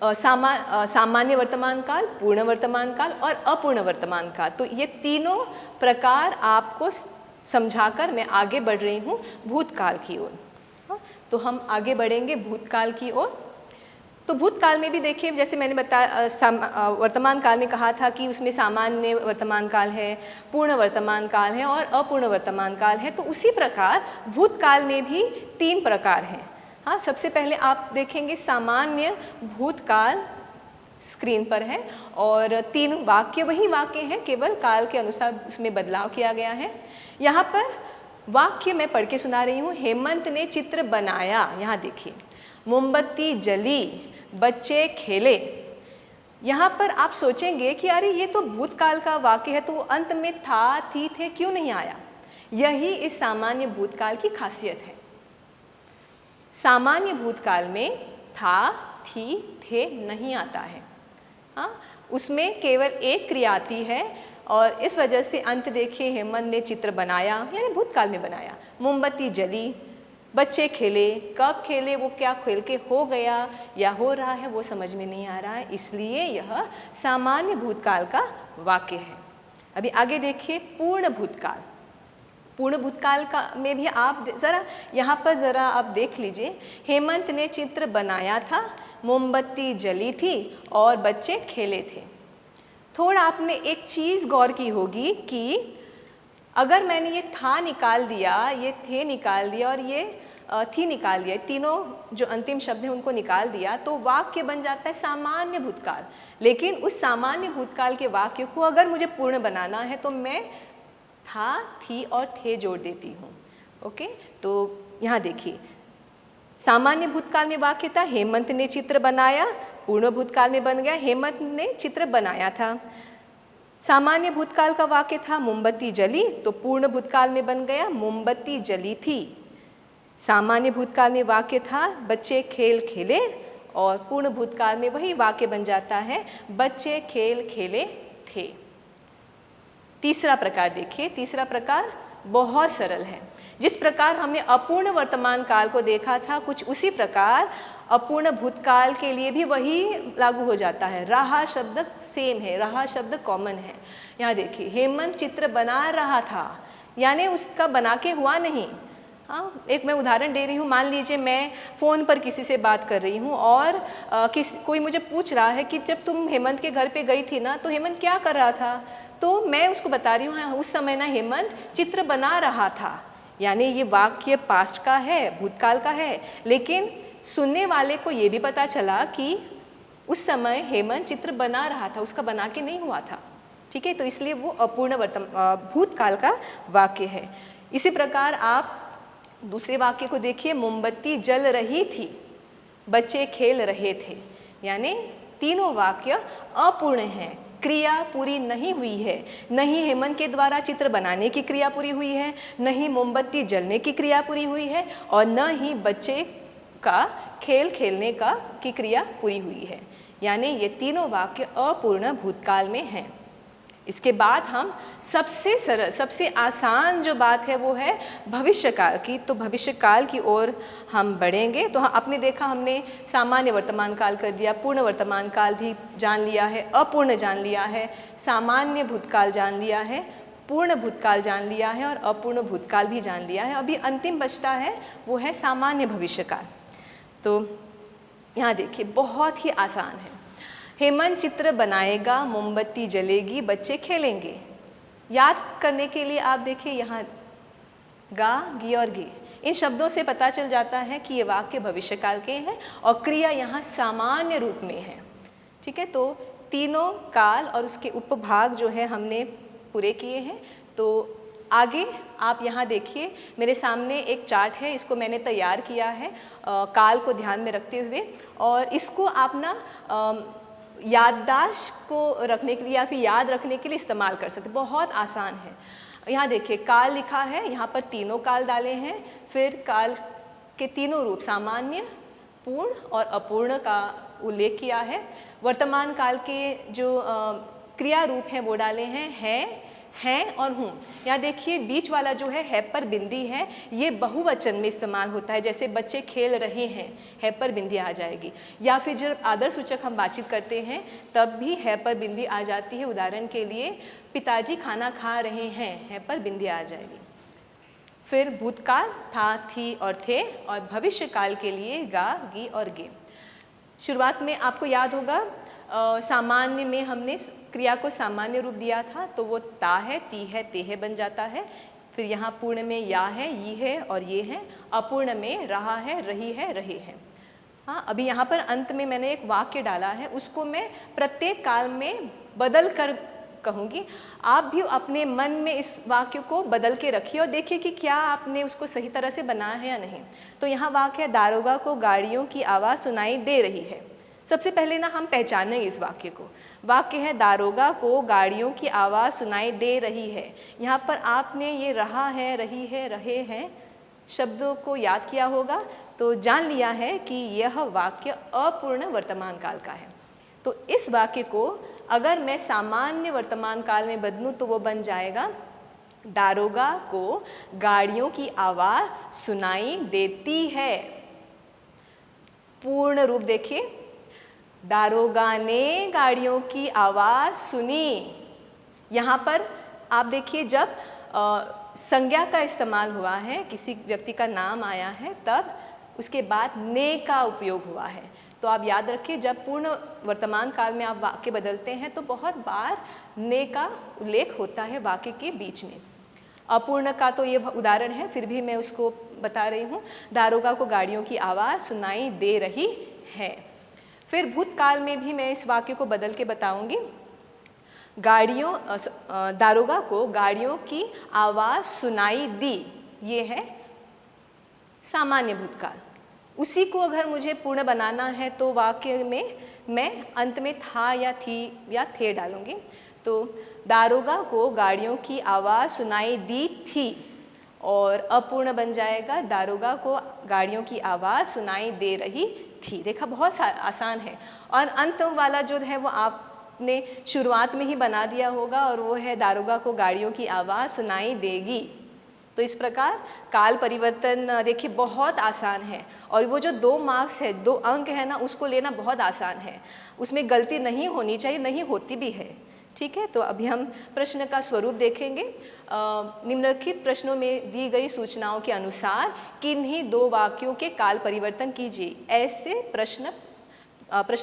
सामान्य वर्तमान काल, पूर्ण वर्तमान काल और अपूर्ण वर्तमान काल, तो ये तीनों प्रकार आपको समझाकर मैं आगे बढ़ रही हूँ भूतकाल की ओर। तो हम आगे बढ़ेंगे भूतकाल की ओर। तो भूतकाल में भी देखिए, जैसे मैंने बताया, वर्तमान काल में कहा था कि उसमें सामान्य वर्तमान काल है, पूर्ण वर्तमान काल है और अपूर्ण वर्तमान काल है। तो उसी प्रकार भूतकाल में भी 3 प्रकार हैं। हाँ, सबसे पहले आप देखेंगे सामान्य भूतकाल स्क्रीन पर है, और 3 वाक्य वही वाक्य हैं, केवल काल के अनुसार उसमें बदलाव किया गया है। यहाँ पर वाक्य मैं पढ़ के सुना रही हूँ। हेमंत ने चित्र बनाया, यहाँ देखिए, मोमबत्ती जली, बच्चे खेले। यहाँ पर आप सोचेंगे कि अरे ये तो भूतकाल का वाक्य है, तो अंत में था, थी, थे क्यों नहीं आया? यही इस सामान्य भूतकाल की खासियत है। सामान्य भूतकाल में था, थी, थे नहीं आता है। हाँ, उसमें केवल एक क्रिया आती है, और इस वजह से अंत देखिए, हेमंत ने चित्र बनाया, यानी भूतकाल में बनाया। मोमबत्ती जली, बच्चे खेले, कब खेले, वो क्या खेल के हो गया या हो रहा है वो समझ में नहीं आ रहा है, इसलिए यह सामान्य भूतकाल का वाक्य है। अभी आगे देखिए पूर्ण भूतकाल। पूर्ण भूतकाल का में भी आप ज़रा यहाँ पर ज़रा आप देख लीजिए, हेमंत ने चित्र बनाया था, मोमबत्ती जली थी और बच्चे खेले थे। थोड़ा आपने एक चीज़ गौर की होगी कि अगर मैंने ये था निकाल दिया, ये थे निकाल दिया और ये थी निकाल दिया, तीनों जो अंतिम शब्द हैं उनको निकाल दिया, तो वाक्य बन जाता है सामान्य भूतकाल। लेकिन उस सामान्य भूतकाल के वाक्य को अगर मुझे पूर्ण बनाना है तो मैं था, थी और थे जोड़ देती हूँ। ओके, तो यहाँ देखिए, सामान्य भूतकाल में वाक्य था हेमंत ने चित्र बनाया, पूर्ण भूतकाल में बन गया हेमंत ने चित्र बनाया था। सामान्य भूतकाल का वाक्य था मोमबत्ती जली, तो पूर्ण भूतकाल में बन गया मोमबत्ती जली थी। सामान्य भूतकाल में वाक्य था बच्चे खेल खेले, और पूर्ण भूतकाल में वही वाक्य बन जाता है बच्चे खेल खेले थे। तीसरा प्रकार देखिए, तीसरा प्रकार बहुत सरल है। जिस प्रकार हमने अपूर्ण वर्तमान काल को देखा था, कुछ उसी प्रकार अपूर्ण भूतकाल के लिए भी वही लागू हो जाता है। रहा शब्द सेम है, रहा शब्द कॉमन है। यहाँ देखिए, हेमंत चित्र बना रहा था, यानी उसका बना के हुआ नहीं। हाँ, एक मैं उदाहरण दे रही हूँ। मान लीजिए मैं फ़ोन पर किसी से बात कर रही हूँ और कोई मुझे पूछ रहा है कि जब तुम हेमंत के घर पे गई थी ना, तो हेमंत क्या कर रहा था? तो मैं उसको बता रही हूँ, हाँ, उस समय ना हेमंत चित्र बना रहा था। यानी ये वाक्य पास्ट का है, भूतकाल का है, लेकिन सुनने वाले को ये भी पता चला कि उस समय हेमंत चित्र बना रहा था, उसका बना के नहीं हुआ था। ठीक है, तो इसलिए वो अपूर्ण भूतकाल का वाक्य है। इसी प्रकार आप दूसरे वाक्य को देखिए, मोमबत्ती जल रही थी, बच्चे खेल रहे थे। यानी तीनों वाक्य अपूर्ण हैं, क्रिया पूरी नहीं हुई है। नहीं हेमंत के द्वारा चित्र बनाने की क्रिया पूरी हुई है, नहीं मोमबत्ती जलने की क्रिया पूरी हुई है, और न ही बच्चे का खेल खेलने की क्रिया पूरी हुई है। यानी ये तीनों वाक्य अपूर्ण भूतकाल में हैं। इसके बाद हम सबसे सरल, सबसे आसान जो बात है वो है भविष्यकाल की। तो भविष्यकाल की ओर हम बढ़ेंगे। तो आपने देखा, हमने सामान्य वर्तमान काल कर दिया, पूर्ण वर्तमान काल भी जान लिया है, अपूर्ण जान लिया है, सामान्य भूतकाल जान लिया है, पूर्ण भूतकाल जान लिया है, और अपूर्ण भूतकाल भी जान लिया है। अभी अंतिम बचता है वो है सामान्य भविष्यकाल। तो यहाँ देखिए, बहुत ही आसान है। हेमंत चित्र बनाएगा, मोमबत्ती जलेगी, बच्चे खेलेंगे। याद करने के लिए आप देखिए, यहाँ गा, गी और गे, इन शब्दों से पता चल जाता है कि ये वाक्य भविष्यकाल के हैं और क्रिया यहाँ सामान्य रूप में है। ठीक है, तो तीनों काल और उसके उपभाग जो है हमने पूरे किए हैं। तो आगे आप यहाँ देखिए, मेरे सामने एक चार्ट है, इसको मैंने तैयार किया है काल को ध्यान में रखते हुए, और इसको आप ना याददाश्त को रखने के लिए या फिर याद रखने के लिए इस्तेमाल कर सकते। बहुत आसान है। यहाँ देखिए, काल लिखा है, यहाँ पर तीनों काल डाले हैं, फिर काल के तीनों रूप सामान्य, पूर्ण और अपूर्ण का उल्लेख किया है। वर्तमान काल के जो क्रिया रूप हैं वो डाले हैं और हूँ। यहाँ देखिए, बीच वाला जो है पर बिंदी है, ये बहुवचन में इस्तेमाल होता है। जैसे बच्चे खेल रहे हैं, है पर बिंदी आ जाएगी। या फिर जब आदर सूचक हम बातचीत करते हैं तब भी है पर बिंदी आ जाती है। उदाहरण के लिए, पिताजी खाना खा रहे हैं, है पर बिंदी आ जाएगी। फिर भूतकाल था, थी और थे, और भविष्यकाल के लिए गा, गी और गे। शुरुआत में आपको याद होगा, सामान्य में हमने क्रिया को सामान्य रूप दिया था, तो वो ता है, ती है, ते है बन जाता है। फिर यहाँ पूर्ण में या है, ये है और ये है। अपूर्ण में रहा है, रही है, रहे हैं। हाँ, अभी यहाँ पर अंत में मैंने एक वाक्य डाला है, उसको मैं प्रत्येक काल में बदल कर कहूँगी। आप भी अपने मन में इस वाक्य को बदल के रखिए और देखिए कि क्या आपने उसको सही तरह से बनाया है या नहीं। तो यहाँ वाक्य है, दारोगा को गाड़ियों की आवाज़ सुनाई दे रही है। सबसे पहले ना हम पहचानेंगे इस वाक्य को। वाक्य है, दारोगा को गाड़ियों की आवाज़ सुनाई दे रही है। यहाँ पर आपने ये रहा है, रही है, रहे हैं शब्दों को याद किया होगा, तो जान लिया है कि यह वाक्य अपूर्ण वर्तमान काल का है। तो इस वाक्य को अगर मैं सामान्य वर्तमान काल में बदलूँ तो वो बन जाएगा, दारोगा को गाड़ियों की आवाज़ सुनाई देती है। पूर्ण रूप देखिए, दारोगा ने गाड़ियों की आवाज़ सुनी। यहाँ पर आप देखिए, जब संज्ञा का इस्तेमाल हुआ है, किसी व्यक्ति का नाम आया है, तब उसके बाद ने का उपयोग हुआ है। तो आप याद रखिए, जब पूर्ण वर्तमान काल में आप वाक्य बदलते हैं तो बहुत बार ने का उल्लेख होता है वाक्य के बीच में। अपूर्ण का तो ये उदाहरण है, फिर भी मैं उसको बता रही हूँ। दारोगा को गाड़ियों की आवाज़ सुनाई दे रही है। फिर भूतकाल में भी मैं इस वाक्य को बदल के बताऊंगी। दारोगा को गाड़ियों की आवाज़ सुनाई दी, ये है सामान्य भूतकाल। उसी को अगर मुझे पूर्ण बनाना है तो वाक्य में मैं अंत में था या थी या थे डालूंगी। तो दारोगा को गाड़ियों की आवाज़ सुनाई दी थी, और अपूर्ण बन जाएगा दारोगा को गाड़ियों की आवाज़ सुनाई दे रही थी। देखा, बहुत आसान है। और अंत वाला जो है वो आपने शुरुआत में ही बना दिया होगा, और वो है दारोगा को गाड़ियों की आवाज़ सुनाई देगी। तो इस प्रकार काल परिवर्तन देखिए बहुत आसान है, और वो जो 2 मार्क्स है, 2 अंक है ना, उसको लेना बहुत आसान है। उसमें गलती नहीं होनी चाहिए, नहीं होती भी है। ठीक है, तो अभी हम प्रश्न का स्वरूप देखेंगे। निम्नलिखित प्रश्नों में दी गई सूचनाओं के अनुसार किन्हीं 2 वाक्यों के काल परिवर्तन कीजिए। ऐसे प्रश्न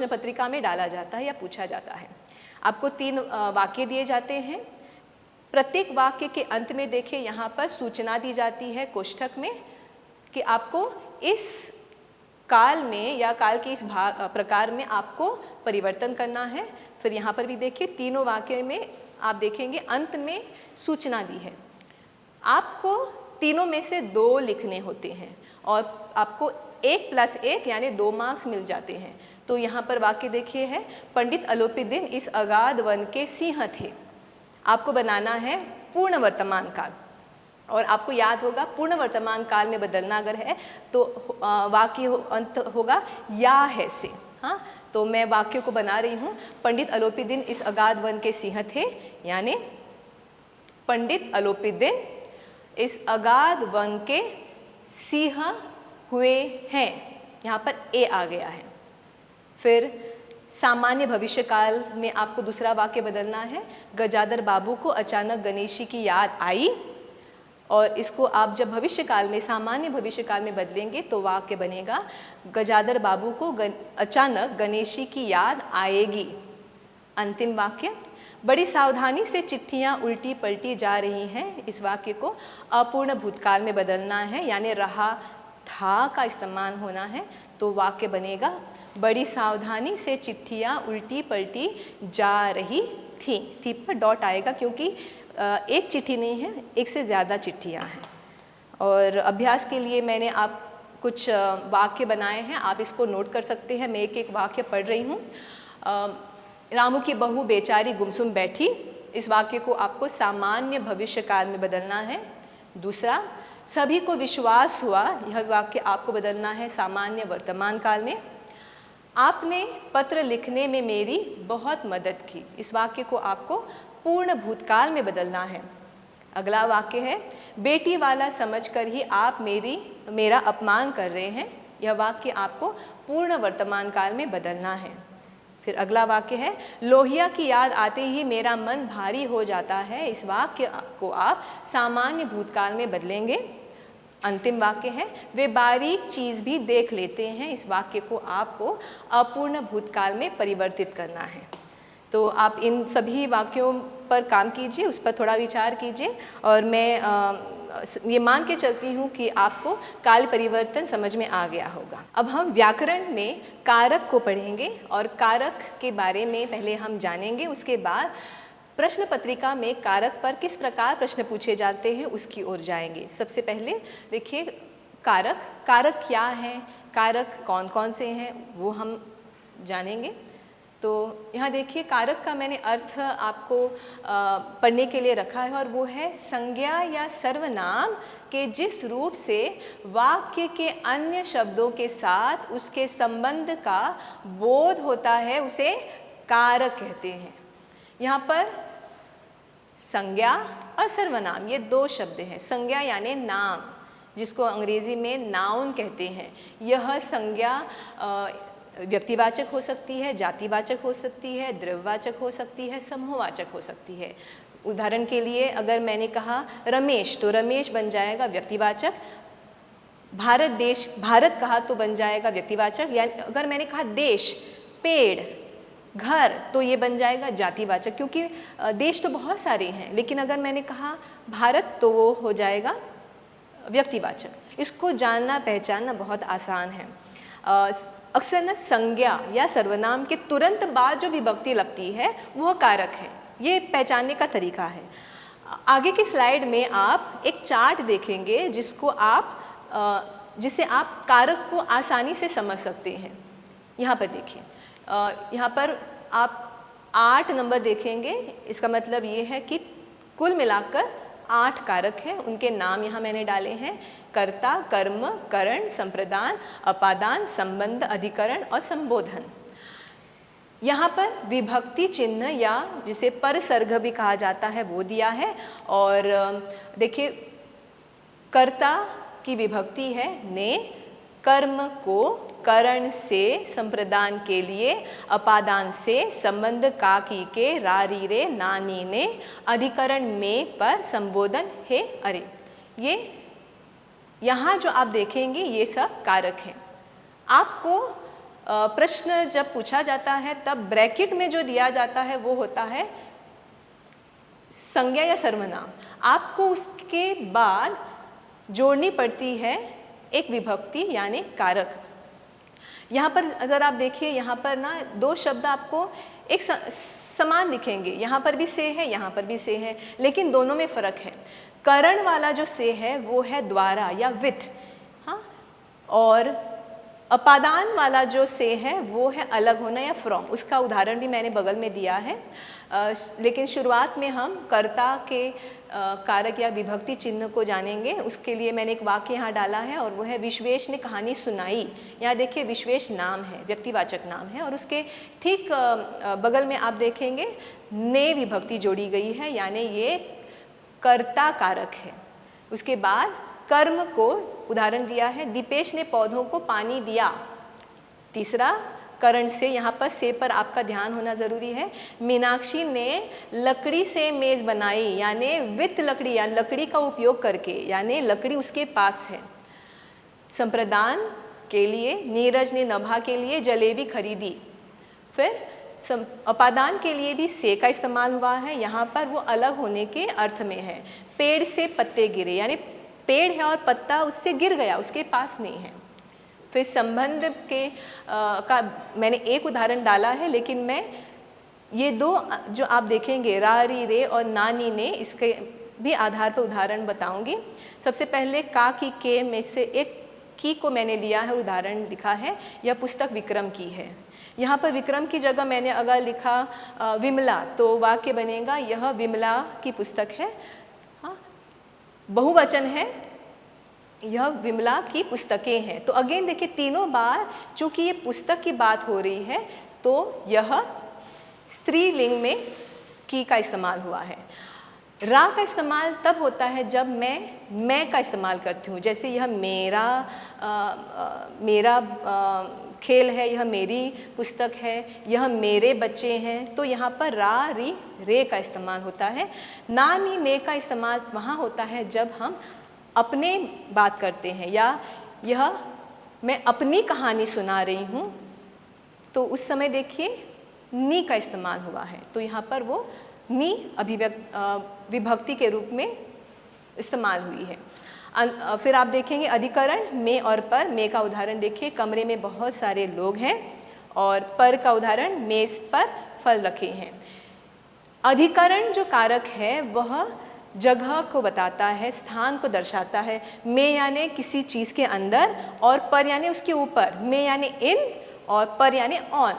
पत्रिका में डाला जाता है या पूछा जाता है। आपको 3 वाक्य दिए जाते हैं। प्रत्येक वाक्य के अंत में देखिए यहाँ पर सूचना दी जाती है कोष्ठक में कि आपको इस काल में या काल के इस प्रकार में आपको परिवर्तन करना है। फिर यहाँ पर भी देखिए तीनों वाक्य में आप देखेंगे अंत में सूचना दी है। आपको तीनों में से 2 लिखने होते हैं और आपको 1 + 1 यानी 2 मार्क्स मिल जाते हैं। तो यहाँ पर वाक्य देखिए है, पंडित अलोपीदीन इस अगाध वन के सिंह थे। आपको बनाना है पूर्ण वर्तमान काल, और आपको याद होगा पूर्ण वर्तमान काल में बदलना अगर है तो वाक्य अंत होगा या है से। हाँ, तो मैं वाक्य को बना रही हूँ। पंडित अलोपीदीन इस अगाध वन के सिंह थे, यानी पंडित अलोपीदीन इस अगाध वन के सिंह हुए हैं। यहाँ पर ए आ गया है। फिर सामान्य भविष्यकाल में आपको दूसरा वाक्य बदलना है, गजाधर बाबू को अचानक गणेशी की याद आई, और इसको आप जब भविष्यकाल में सामान्य भविष्यकाल में बदलेंगे तो वाक्य बनेगा गजाधर बाबू को अचानक गणेशी की याद आएगी। अंतिम वाक्य, बड़ी सावधानी से चिट्ठियाँ उल्टी पलटी जा रही हैं। इस वाक्य को अपूर्ण भूतकाल में बदलना है, यानी रहा था का इस्तेमाल होना है। तो वाक्य बनेगा बड़ी सावधानी से चिट्ठियाँ उल्टी पलटी जा रही थी पर डॉट आएगा क्योंकि एक चिट्ठी नहीं है, एक से ज़्यादा चिट्ठियाँ हैं। और अभ्यास के लिए मैंने आप कुछ वाक्य बनाए हैं, आप इसको नोट कर सकते हैं। मैं एक वाक्य पढ़ रही हूँ। रामू की बहू बेचारी गुमसुम बैठी। इस वाक्य को आपको सामान्य भविष्यकाल में बदलना है। दूसरा, सभी को विश्वास हुआ, यह वाक्य आपको बदलना है सामान्य वर्तमान काल में। आपने पत्र लिखने में मेरी बहुत मदद की। इस वाक्य को आपको पूर्ण भूतकाल में बदलना है। अगला वाक्य है, बेटी वाला समझकर ही आप मेरा अपमान कर रहे हैं। यह वाक्य आपको पूर्ण वर्तमान काल में बदलना है। फिर अगला वाक्य है, लोहिया की याद आते ही मेरा मन भारी हो जाता है। इस वाक्य को आप सामान्य भूतकाल में बदलेंगे। अंतिम वाक्य है, वे बारीक चीज़ भी देख लेते हैं। इस वाक्य को आपको अपूर्ण भूतकाल में परिवर्तित करना है। तो आप इन सभी वाक्यों पर काम कीजिए, उस पर थोड़ा विचार कीजिए, और मैं ये मान के चलती हूँ कि आपको काल परिवर्तन समझ में आ गया होगा। अब हम व्याकरण में कारक को पढ़ेंगे, और कारक के बारे में पहले हम जानेंगे। उसके बाद प्रश्न पत्रिका में कारक पर किस प्रकार प्रश्न पूछे जाते हैं उसकी ओर जाएंगे। सबसे पहले देखिए कारक क्या है, कारक कौन कौन से हैं वो हम जानेंगे। तो यहाँ देखिए कारक का मैंने अर्थ आपको पढ़ने के लिए रखा है, और वो है संज्ञा या सर्वनाम के जिस रूप से वाक्य के अन्य शब्दों के साथ उसके संबंध का बोध होता है उसे कारक कहते हैं। यहाँ पर संज्ञा और सर्वनाम ये 2 शब्द हैं। संज्ञा यानी नाम, जिसको अंग्रेजी में नाउन कहते हैं। यह संज्ञा व्यक्तिवाचक हो सकती है, जातिवाचक हो सकती है, द्रव्यवाचक हो सकती है, समूहवाचक हो सकती है। उदाहरण के लिए अगर मैंने कहा रमेश, तो रमेश बन जाएगा व्यक्तिवाचक। भारत कहा तो बन जाएगा व्यक्तिवाचक। यानी अगर मैंने कहा देश, पेड़, घर, तो ये बन जाएगा जातिवाचक, क्योंकि देश तो बहुत सारे हैं। लेकिन अगर मैंने कहा भारत तो वो हो जाएगा व्यक्तिवाचक। इसको जानना पहचानना बहुत आसान है। अक्सर न संज्ञा या सर्वनाम के तुरंत बाद जो विभक्ति लगती है वह कारक है। ये पहचानने का तरीका है। आगे की स्लाइड में आप एक चार्ट देखेंगे जिससे आप कारक को आसानी से समझ सकते हैं। यहाँ पर देखिए, यहाँ पर आप 8 नंबर देखेंगे, इसका मतलब ये है कि कुल मिलाकर 8 कारक हैं, उनके नाम यहाँ मैंने डाले हैं। कर्ता, कर्म, करण, संप्रदान, अपादान, संबंध, अधिकरण और संबोधन। यहाँ पर विभक्ति चिन्ह या जिसे परसर्ग भी कहा जाता है वो दिया है। और देखिए कर्ता की विभक्ति है ने, कर्म को करण से, संप्रदान के लिए, अपादान से, संबंध का की के, रा री रे, ना नी ने, अधिकरण में, पर, संबोधन हे अरे। ये यहाँ जो आप देखेंगे ये सब कारक हैं। आपको प्रश्न जब पूछा जाता है तब ब्रैकेट में जो दिया जाता है वो होता है संज्ञा या सर्वनाम। आपको उसके बाद जोड़नी पड़ती है एक विभक्ति यानी कारक। यहाँ पर अगर आप देखिए, यहाँ पर ना 2 शब्द आपको एक समान दिखेंगे, यहाँ पर भी से है, यहाँ पर भी से है, लेकिन दोनों में फ़र्क है। करण वाला जो से है वो है द्वारा या विथ, हाँ, और अपादान वाला जो से है वो है अलग होना या फ्रॉम। उसका उदाहरण भी मैंने बगल में दिया है। लेकिन शुरुआत में हम कर्ता के कारक या विभक्ति चिन्ह को जानेंगे। उसके लिए मैंने एक वाक्य यहाँ डाला है और वो है विश्वेश ने कहानी सुनाई। यहाँ देखिए विश्वेश नाम है, व्यक्तिवाचक नाम है, और उसके ठीक बगल में आप देखेंगे ने विभक्ति जोड़ी गई है, यानी ये कर्ता कारक है। उसके बाद कर्म को उदाहरण दिया है, दीपेश ने पौधों को पानी दिया। तीसरा करण से, यहाँ पर से पर आपका ध्यान होना ज़रूरी है। मीनाक्षी ने लकड़ी से मेज़ बनाई, यानी विथ लकड़ी या लकड़ी का उपयोग करके, यानी लकड़ी उसके पास है। संप्रदान के लिए नीरज ने नभा के लिए जलेबी खरीदी। फिर अपादान के लिए भी से का इस्तेमाल हुआ है, यहाँ पर वो अलग होने के अर्थ में है। पेड़ से पत्ते गिरे, यानी पेड़ है और पत्ता उससे गिर गया, उसके पास नहीं है। फिर संबंध के का मैंने एक उदाहरण डाला है, लेकिन मैं ये 2 जो आप देखेंगे रा री रे और ना नी ने, इसके भी आधार पर उदाहरण बताऊंगी। सबसे पहले का की के में से एक की को मैंने लिया है, उदाहरण लिखा है। यह पुस्तक विक्रम की है। यहाँ पर विक्रम की जगह मैंने अगर लिखा विमला तो वाक्य बनेगा यह विमला की पुस्तक है। हाँ, बहुवचन है, यह विमला की पुस्तकें हैं। तो अगेन देखिए तीनों बार चूंकि ये पुस्तक की बात हो रही है तो यह स्त्रीलिंग में की का इस्तेमाल हुआ है। रा का इस्तेमाल तब होता है जब मैं का इस्तेमाल करती हूँ। जैसे यह मेरा खेल है, यह मेरी पुस्तक है, यह मेरे बच्चे हैं, तो यहाँ पर रा री रे का इस्तेमाल होता है। ना नी ने का इस्तेमाल वहाँ होता है जब हम अपने बात करते हैं, या यह मैं अपनी कहानी सुना रही हूँ, तो उस समय देखिए नी का इस्तेमाल हुआ है, तो यहाँ पर वो नी विभक्ति के रूप में इस्तेमाल हुई है। फिर आप देखेंगे अधिकरण में और पर। में का उदाहरण देखिए, कमरे में बहुत सारे लोग हैं, और पर का उदाहरण मेज़ पर फल रखे हैं। अधिकरण जो कारक है वह जगह को बताता है, स्थान को दर्शाता है। में यानी किसी चीज़ के अंदर, और पर यानी उसके ऊपर। में यानी इन और पर यानी ऑन।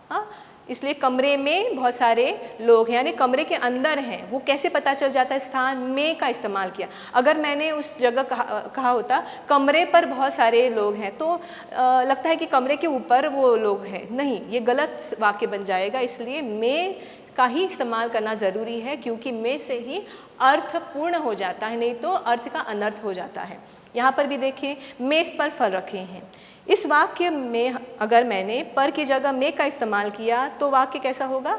हाँ, इसलिए कमरे में बहुत सारे लोग हैं, यानी कमरे के अंदर हैं। वो कैसे पता चल जाता है? स्थान में का इस्तेमाल किया। अगर मैंने उस जगह कहा होता कमरे पर बहुत सारे लोग हैं, तो लगता है कि कमरे के ऊपर वो लोग हैं। नहीं, ये गलत वाक्य बन जाएगा। इसलिए में का ही इस्तेमाल करना ज़रूरी है, क्योंकि में से ही अर्थ पूर्ण हो जाता है, नहीं तो अर्थ का अनर्थ हो जाता है। यहाँ पर भी देखिए मेज़ पर फल रखे हैं। इस वाक्य में अगर मैंने पर की जगह में का इस्तेमाल किया तो वाक्य कैसा होगा?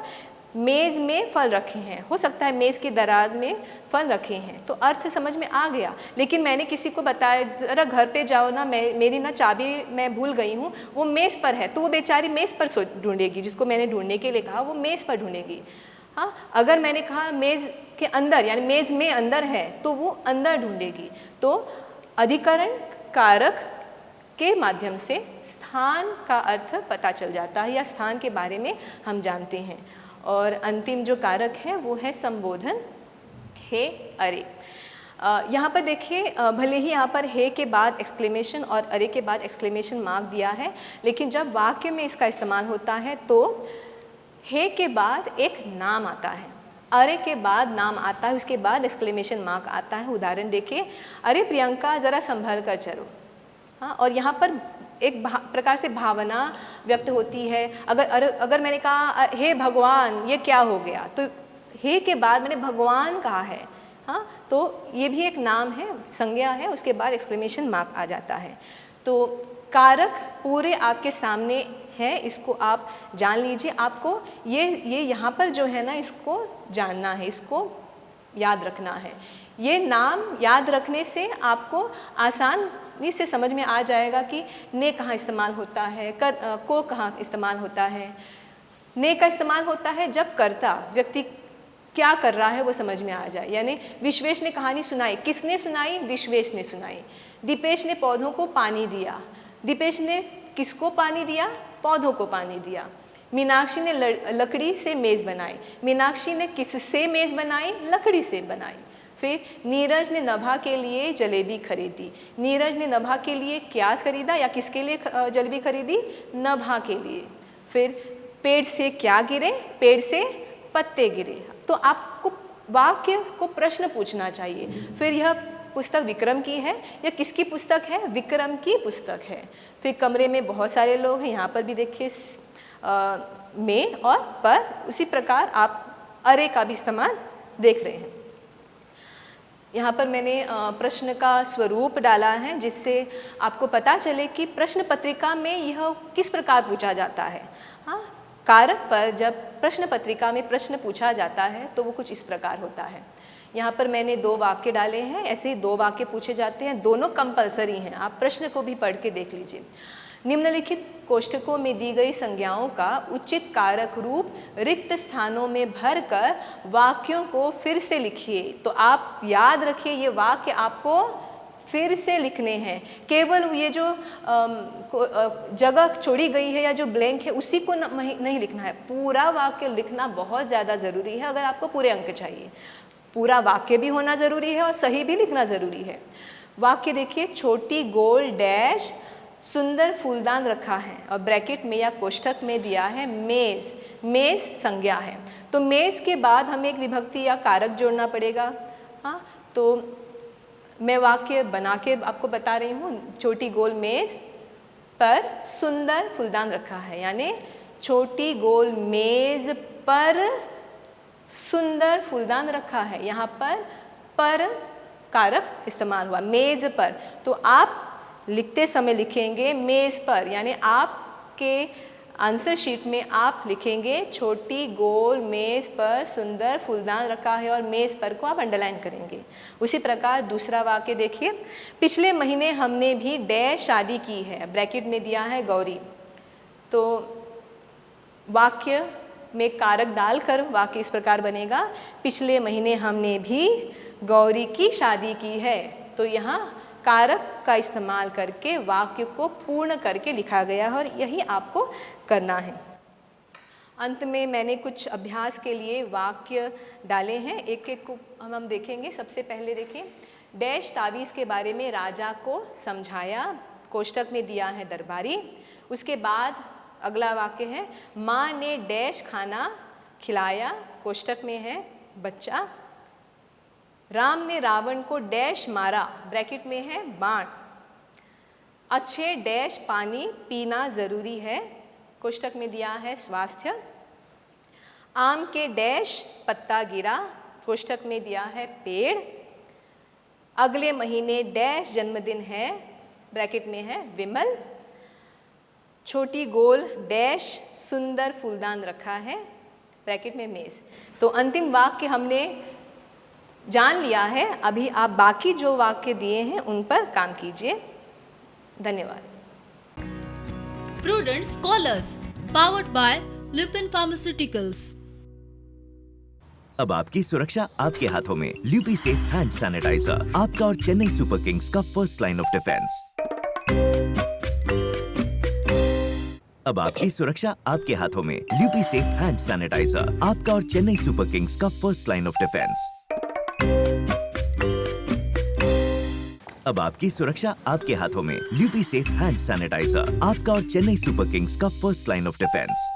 मेज़ में फल रखे हैं। हो सकता है मेज़ की दराज में फल रखे हैं, तो अर्थ समझ में आ गया। लेकिन मैंने किसी को बताया ज़रा घर पे जाओ ना, मेरी ना चाबी मैं भूल गई हूँ, वो मेज़ पर है, तो वो बेचारी मेज़ पर ढूंढेगी। जिसको मैंने ढूंढने के लिए कहा वो मेज़ पर ढूंढेगी। हाँ, अगर मैंने कहा मेज़ के अंदर, यानी मेज़ में अंदर है, तो वो अंदर ढूंढेगी। तो अधिकरण कारक के माध्यम से स्थान का अर्थ पता चल जाता है, या स्थान के बारे में हम जानते हैं। और अंतिम जो कारक है वो है संबोधन, हे अरे। यहाँ पर देखिए भले ही यहाँ पर हे के बाद एक्सक्लेमेशन और अरे के बाद एक्सक्लेमेशन मार्क दिया है, लेकिन जब वाक्य में इसका इस्तेमाल होता है तो हे के बाद एक नाम आता है, अरे के बाद नाम आता है, उसके बाद एक्सक्लेमेशन मार्क आता है। उदाहरण देखिए, अरे प्रियंका ज़रा संभल कर चलो। हाँ, और यहाँ पर एक प्रकार से भावना व्यक्त होती है। अगर मैंने कहा हे भगवान ये क्या हो गया, तो हे के बाद मैंने भगवान कहा है। हाँ, तो ये भी एक नाम है, संज्ञा है, उसके बाद एक्सक्लेमेशन मार्क आ जाता है। तो कारक पूरे आपके सामने है, इसको आप जान लीजिए। आपको ये यहाँ पर जो है ना, इसको जानना है, इसको याद रखना है। ये नाम याद रखने से आपको आसानी से समझ में आ जाएगा कि ने कहाँ इस्तेमाल होता है, को कहाँ इस्तेमाल होता है। ने का इस्तेमाल होता है जब कर्ता व्यक्ति क्या कर रहा है वो समझ में आ जाए। यानी विश्वेश ने कहानी सुनाई, किसने सुनाई? विश्वेश ने सुनाई। दीपेश ने पौधों को पानी दिया, दीपेश ने किसको पानी दिया? पौधों को पानी दिया। मीनाक्षी ने लकड़ी से मेज़ बनाई, मीनाक्षी ने किससे मेज़ बनाई? लकड़ी से बनाई। फिर नीरज ने नभा के लिए जलेबी खरीदी, नीरज ने नभा के लिए क्या खरीदा या किसके लिए जलेबी खरीदी? नभा के लिए। फिर पेड़ से क्या गिरे? पेड़ से पत्ते गिरे। तो आपको वाक्य को प्रश्न पूछना चाहिए। फिर यह पुस्तक विक्रम की है या किसकी पुस्तक है? विक्रम की पुस्तक है। फिर कमरे में बहुत सारे लोग हैं, यहाँ पर भी देखिए में और पर, उसी प्रकार आप अरे का भी इस्तेमाल देख रहे हैं। यहाँ पर मैंने प्रश्न का स्वरूप डाला है जिससे आपको पता चले कि प्रश्न पत्रिका में यह किस प्रकार पूछा जाता है। हाँ, कारक पर जब प्रश्न पत्रिका में प्रश्न पूछा जाता है तो वो कुछ इस प्रकार होता है। यहाँ पर मैंने 2 वाक्य डाले हैं, ऐसे ही 2 वाक्य पूछे जाते हैं, दोनों कंपलसरी हैं। आप प्रश्न को भी पढ़ के देख लीजिए। निम्नलिखित कोष्ठकों में दी गई संज्ञाओं का उचित कारक रूप रिक्त स्थानों में भरकर वाक्यों को फिर से लिखिए। तो आप याद रखिए, ये वाक्य आपको फिर से लिखने हैं। केवल ये जो जगह छोड़ी गई है या जो ब्लैंक है उसी को नहीं लिखना है, पूरा वाक्य लिखना बहुत ज़्यादा ज़रूरी है। अगर आपको पूरे अंक चाहिए, पूरा वाक्य भी होना ज़रूरी है और सही भी लिखना ज़रूरी है। वाक्य देखिए, छोटी गोल डैश सुंदर फूलदान रखा है और ब्रैकेट में या कोष्ठक में दिया है मेज़। मेज़ संज्ञा है, तो मेज़ के बाद हमें एक विभक्ति या कारक जोड़ना पड़ेगा। हाँ, तो मैं वाक्य बना के आपको बता रही हूँ। छोटी गोल मेज़ पर सुंदर फूलदान रखा है, यानी छोटी गोल मेज़ पर सुंदर फूलदान रखा है। यहाँ पर कारक इस्तेमाल हुआ, मेज़ पर। तो आप लिखते समय लिखेंगे मेज़ पर, यानी आपके आंसर शीट में आप लिखेंगे छोटी गोल मेज़ पर सुंदर फूलदान रखा है और मेज़ पर को आप अंडरलाइन करेंगे। उसी प्रकार दूसरा वाक्य देखिए, पिछले महीने हमने भी डैश शादी की है, ब्रैकेट में दिया है गौरी। तो वाक्य में कारक डालकर वाक्य इस प्रकार बनेगा, पिछले महीने हमने भी गौरी की शादी की है। तो यहाँ कारक का इस्तेमाल करके वाक्य को पूर्ण करके लिखा गया है और यही आपको करना है। अंत में मैंने कुछ अभ्यास के लिए वाक्य डाले हैं, एक एक को हम देखेंगे। सबसे पहले देखिए, डैश तावीज़ के बारे में राजा को समझाया, कोष्ठक में दिया है दरबारी। उसके बाद अगला वाक्य है, माँ ने डैश खाना खिलाया, कोष्ठक में है बच्चा। राम ने रावण को डैश मारा, ब्रैकेट में है बाण। अच्छे डैश पानी पीना ज़रूरी है, कोष्ठक में दिया है स्वास्थ्य। आम के डैश पत्ता गिरा, कोष्ठक में दिया है पेड़। अगले महीने डैश जन्मदिन है, ब्रैकेट में है विमल। छोटी गोल डैश सुंदर फूलदान रखा है, ब्रैकेट में मेज़। तो अंतिम वाक्य हमने जान लिया है। अभी आप बाकी जो वाक्य दिए हैं उन पर काम कीजिए। धन्यवाद। Prudent scholars powered by Lupin pharmaceuticals. अब आपकी सुरक्षा आपके हाथों में। ल्यूपी सेफ हैंड सैनिटाइजर, आपका और चेन्नई सुपर किंग्स का फर्स्ट लाइन ऑफ डिफेंस। अब आपकी सुरक्षा आपके हाथों में। ल्यूपी सेफ हैंड सैनिटाइजर, आपका और चेन्नई सुपर किंग्स का फर्स्ट लाइन ऑफ डिफेंस। अब आपकी सुरक्षा आपके हाथों में। ल्यूपी सेफ हैंड सैनिटाइजर, आपका और चेन्नई सुपर किंग्स का फर्स्ट लाइन ऑफ डिफेंस।